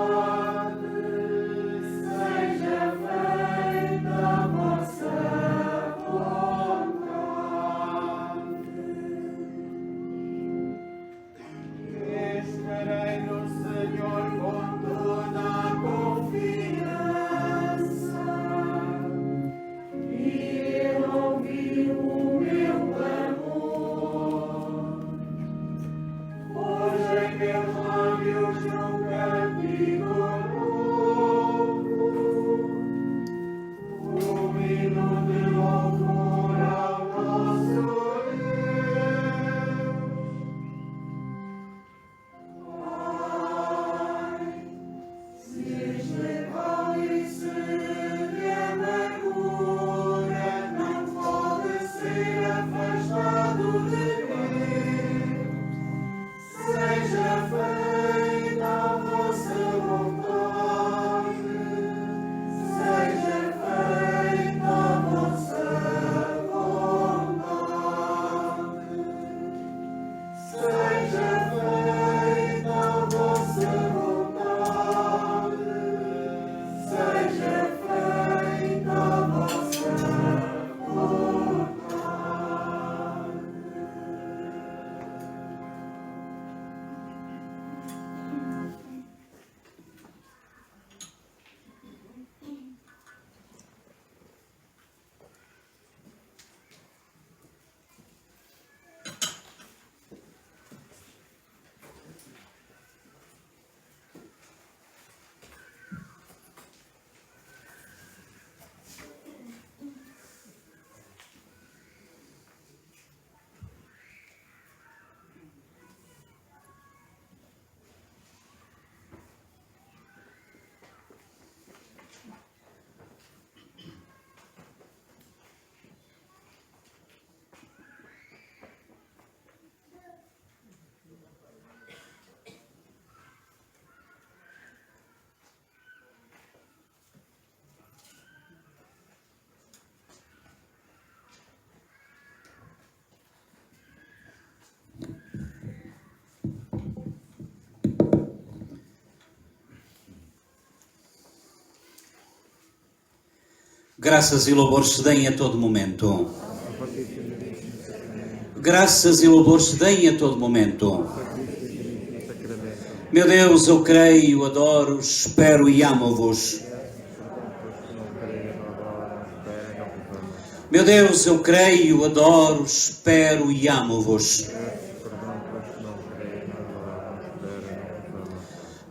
seja feita a vossa vontade. Esperei no Senhor com toda a confiança, e Ele ouviu o meu clamor. Hoje em meus lábios um cântico novo, um hino de louvor ao nosso Deus. Ai, se este cálice de amargura não pode ser afastado de mim, seja feita a vossa vontade, seja feita a vossa vontade, seja feita a vossa vontade, seja feita a vossa vontade. Graças e louvores se deem a todo momento. Graças e louvores se deem a todo momento. Meu Deus, eu creio, adoro, espero e amo-vos. Meu Deus, eu creio, adoro, espero e amo-vos.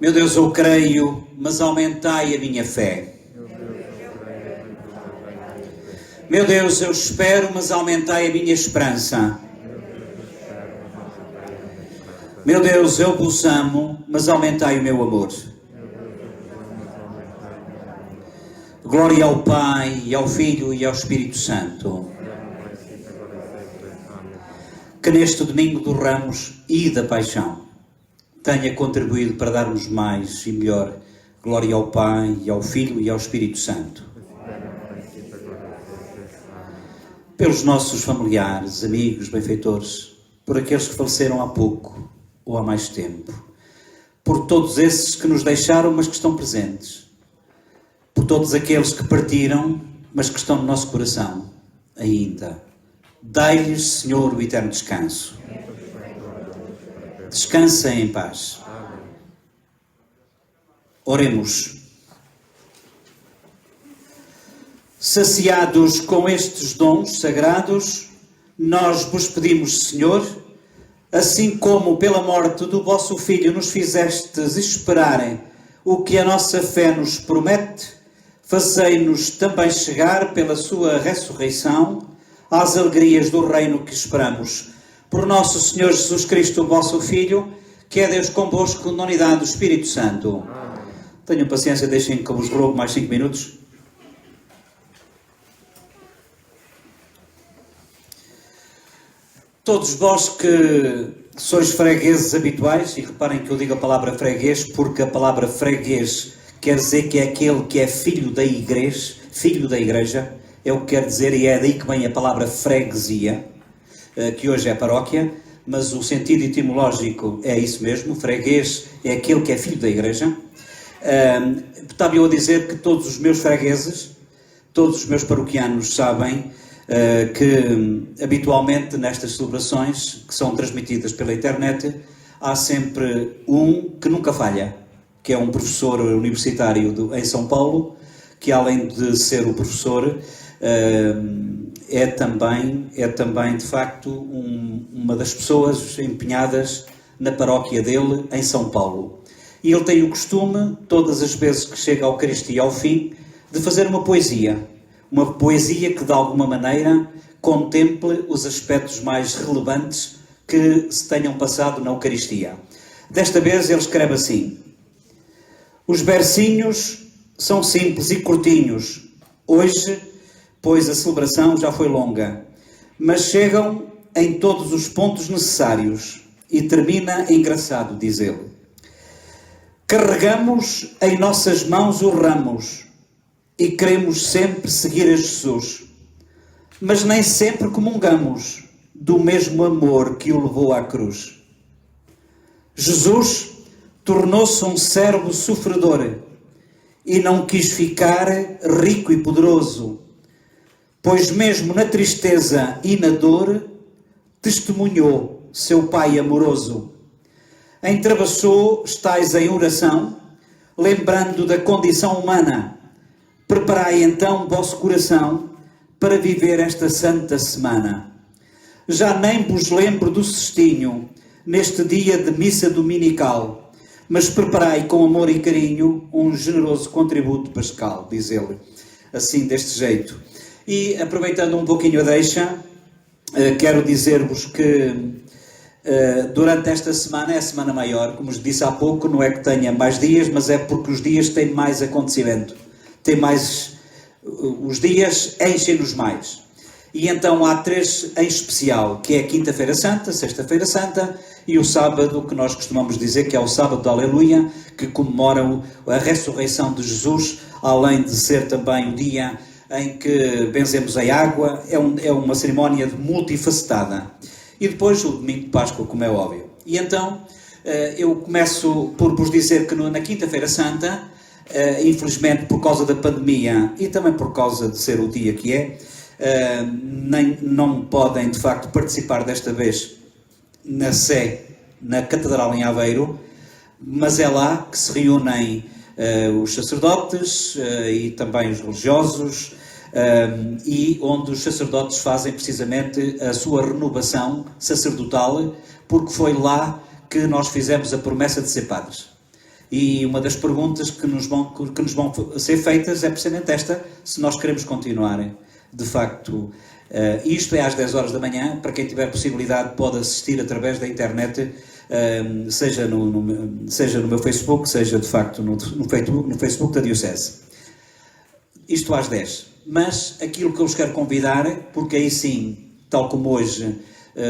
Meu Deus, eu creio, mas aumentai a minha fé. Meu Deus, eu espero, mas aumentai a minha esperança. Meu Deus, eu vos amo, mas aumentai o meu amor. Glória ao Pai, e ao Filho e ao Espírito Santo. Que neste domingo do Ramos e da Paixão tenha contribuído para darmos mais e melhor glória ao Pai, e ao Filho e ao Espírito Santo. Pelos nossos familiares, amigos, benfeitores, por aqueles que faleceram há pouco ou há mais tempo, por todos esses que nos deixaram, mas que estão presentes, por todos aqueles que partiram, mas que estão no nosso coração ainda. Dai-lhes, Senhor, o eterno descanso. Descansem em paz. Oremos. Saciados com estes dons sagrados, nós vos pedimos, Senhor, assim como pela morte do vosso Filho nos fizestes esperar o que a nossa fé nos promete, fazei-nos também chegar pela sua ressurreição às alegrias do reino que esperamos. Por nosso Senhor Jesus Cristo, vosso Filho, que é Deus convosco na unidade do Espírito Santo. Tenham paciência, deixem que eu vos rogo mais 5 minutos. Todos vós que sois fregueses habituais, e reparem que eu digo a palavra freguês, porque a palavra freguês quer dizer que é aquele que é filho da igreja, é o que quer dizer, e é daí que vem a palavra freguesia, que hoje é paróquia, mas o sentido etimológico é isso mesmo, freguês é aquele que é filho da igreja. Estava eu a dizer que todos os meus fregueses, todos os meus paroquianos sabem que habitualmente nestas celebrações que são transmitidas pela internet há sempre um que nunca falha, que é um professor universitário em São Paulo, que além de ser o professor é também de facto uma das pessoas empenhadas na paróquia dele em São Paulo. E ele tem o costume, todas as vezes que chega à Eucaristia ao fim, de fazer uma poesia que de alguma maneira contemple os aspectos mais relevantes que se tenham passado na Eucaristia. Desta vez ele escreve assim: os versinhos são simples e curtinhos, hoje, pois a celebração já foi longa, mas chegam em todos os pontos necessários e termina engraçado, diz ele. Carregamos em nossas mãos os ramos e queremos sempre seguir a Jesus, mas nem sempre comungamos do mesmo amor que o levou à cruz. Jesus tornou-se um servo sofredor e não quis ficar rico e poderoso, pois mesmo na tristeza e na dor testemunhou seu Pai amoroso. Entrebaçou, estais em oração, lembrando da condição humana. Preparai então vosso coração para viver esta santa semana. Já nem vos lembro do cestinho neste dia de missa dominical, mas preparai com amor e carinho um generoso contributo pascal, diz ele, assim deste jeito. E aproveitando um pouquinho a deixa, quero dizer-vos que durante esta semana, é a semana maior, como vos disse há pouco, não é que tenha mais dias, mas é porque os dias têm mais acontecimento. Os dias enchem-nos mais. E então há 3 em especial, que é a Quinta-feira Santa, Sexta-feira Santa e o sábado, que nós costumamos dizer que é o sábado da Aleluia, que comemora a ressurreição de Jesus, além de ser também o dia em que benzemos a água, é uma cerimónia multifacetada. E depois o domingo de Páscoa, como é óbvio. E então eu começo por vos dizer que na Quinta-feira Santa, infelizmente por causa da pandemia e também por causa de ser o dia que é, não podem de facto participar desta vez na Sé, na Catedral em Aveiro, mas é lá que se reúnem os sacerdotes e também os religiosos, e onde os sacerdotes fazem precisamente a sua renovação sacerdotal, porque foi lá que nós fizemos a promessa de ser padres. E uma das perguntas que nos vão ser feitas é precisamente esta: se nós queremos continuar. De facto, isto é às 10 horas da manhã. Para quem tiver possibilidade pode assistir através da internet, seja no meu Facebook, seja de facto no Facebook da Diocese. Isto às 10. Mas aquilo que eu vos quero convidar, porque aí sim, tal como hoje,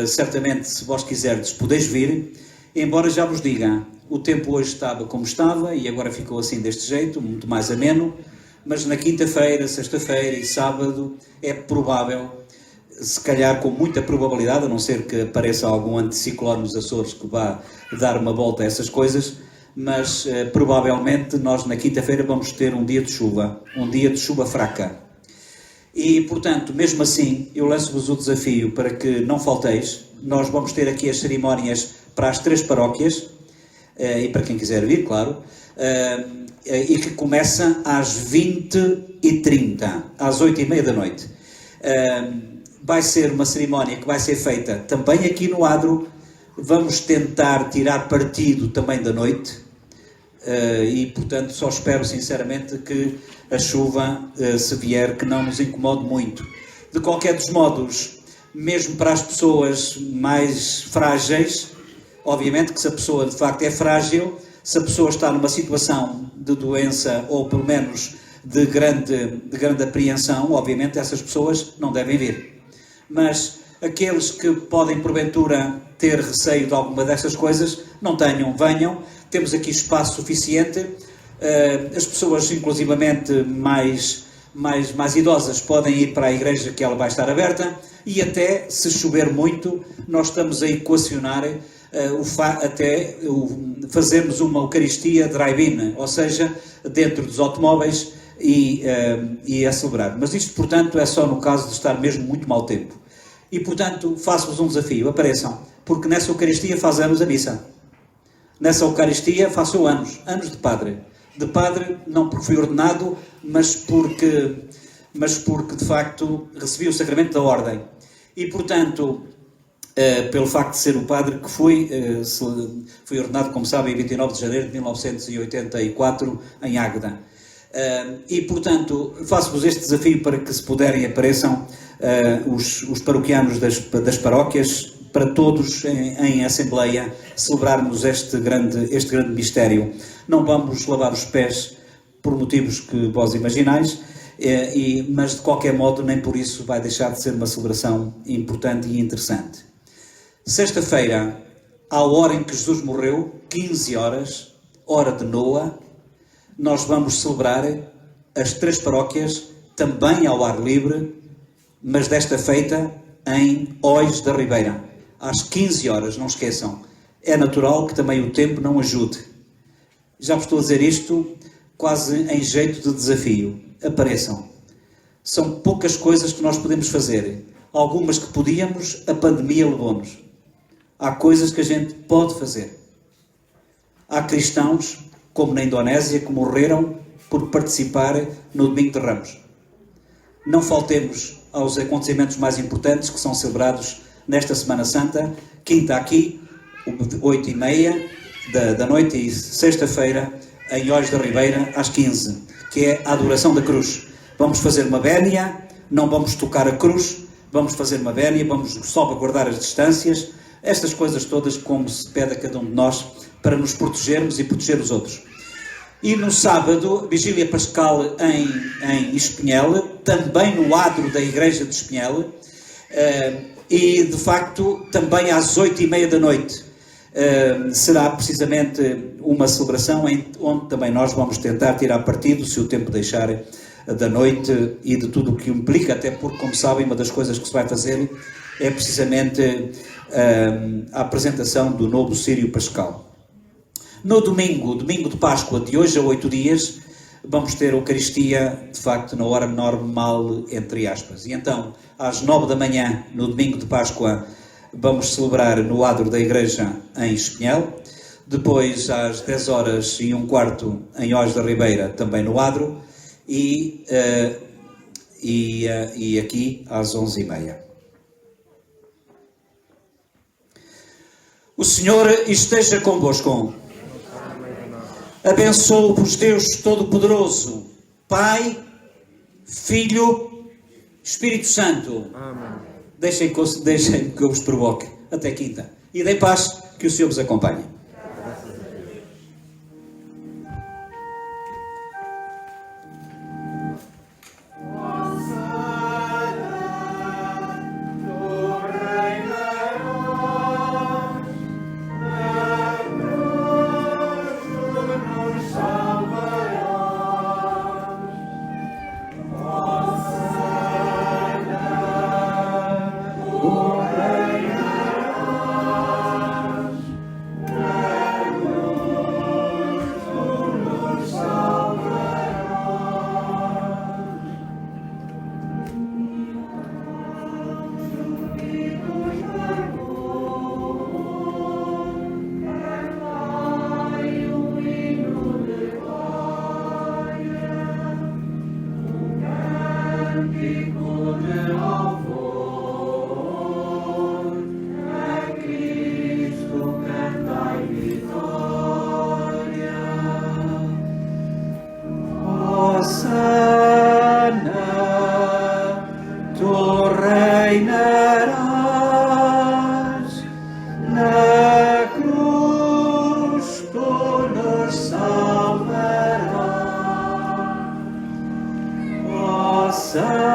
certamente se vós quiserdes podeis vir, embora já vos diga, o tempo hoje estava como estava e agora ficou assim deste jeito, muito mais ameno, mas na quinta-feira, sexta-feira e sábado é provável, se calhar com muita probabilidade, a não ser que apareça algum anticiclone nos Açores que vá dar uma volta a essas coisas, mas provavelmente nós na quinta-feira vamos ter um dia de chuva fraca. E, portanto, mesmo assim, eu lanço-vos o desafio para que não falteis. Nós vamos ter aqui as cerimónias para as 3 paróquias, e para quem quiser vir, claro, e que começa às 20h30, às 8h30 da noite. Vai ser uma cerimónia que vai ser feita também aqui no adro, Vamos tentar tirar partido também da noite e, portanto, só espero sinceramente que a chuva, se vier, que não nos incomode muito. De qualquer dos modos, mesmo para as pessoas mais frágeis, obviamente que se a pessoa de facto é frágil, se a pessoa está numa situação de doença ou pelo menos de grande apreensão, obviamente essas pessoas não devem vir. Mas aqueles que podem porventura ter receio de alguma dessas coisas, não tenham, venham, temos aqui espaço suficiente, as pessoas inclusivamente mais idosas podem ir para a igreja, que ela vai estar aberta, e até se chover muito nós estamos a equacionar fazermos uma Eucaristia drive-in, ou seja, dentro dos automóveis e a celebrar. Mas isto, portanto, é só no caso de estar mesmo muito mau tempo. E, portanto, faço-vos um desafio, apareçam, porque nessa Eucaristia faz anos a missa. Nessa Eucaristia faço anos de padre. De padre, não porque fui ordenado, mas porque de facto recebi o sacramento da ordem. E, portanto, pelo facto de ser o padre que fui ordenado, como sabem, em 29 de janeiro de 1984, em Águeda. E, portanto, faço-vos este desafio para que, se puderem, apareçam os paroquianos das paróquias, para todos em Assembleia celebrarmos este grande mistério. Não vamos lavar os pés por motivos que vós imaginais, mas de qualquer modo nem por isso vai deixar de ser uma celebração importante e interessante. Sexta-feira, à hora em que Jesus morreu, 15 horas, hora de Noa, nós vamos celebrar as 3 paróquias também ao ar livre, mas desta feita em Ois da Ribeira, às 15 horas, não esqueçam. É natural que também o tempo não ajude. Já vos estou a dizer isto quase em jeito de desafio. Apareçam. São poucas coisas que nós podemos fazer. Algumas que podíamos, a pandemia levou-nos. Há coisas que a gente pode fazer. Há cristãos, como na Indonésia, que morreram por participar no Domingo de Ramos. Não faltemos aos acontecimentos mais importantes que são celebrados nesta Semana Santa, quinta aqui, 8h30 da noite, e sexta-feira em Ois da Ribeira às 15, que é a adoração da cruz. Vamos fazer uma vénia, não vamos tocar a cruz, vamos fazer uma vénia, vamos salvaguardar as distâncias, estas coisas todas como se pede a cada um de nós para nos protegermos e proteger os outros. E no sábado, Vigília Pascal em Espinhel, também no adro da Igreja de Espinhel, e de facto também às 8h30 da noite será precisamente uma celebração onde também nós vamos tentar tirar partido, se o tempo deixar, da noite e de tudo o que implica, até porque, como sabem, uma das coisas que se vai fazer é precisamente a apresentação do novo Círio Pascal. No domingo de Páscoa, de hoje a 8 dias, vamos ter a Eucaristia, de facto, na hora normal, entre aspas. E então, às 9 da manhã, no domingo de Páscoa, vamos celebrar no adro da Igreja em Espinhel. Depois, às 10h15, em Ois da Ribeira, também no adro. E aqui, às 11h30. O Senhor esteja convosco. Abençoe-vos Deus Todo-Poderoso, Pai, Filho, Espírito Santo. Amém. Deixem que eu vos provoque. Até quinta. E dê paz, que o Senhor vos acompanhe. O Rei passar.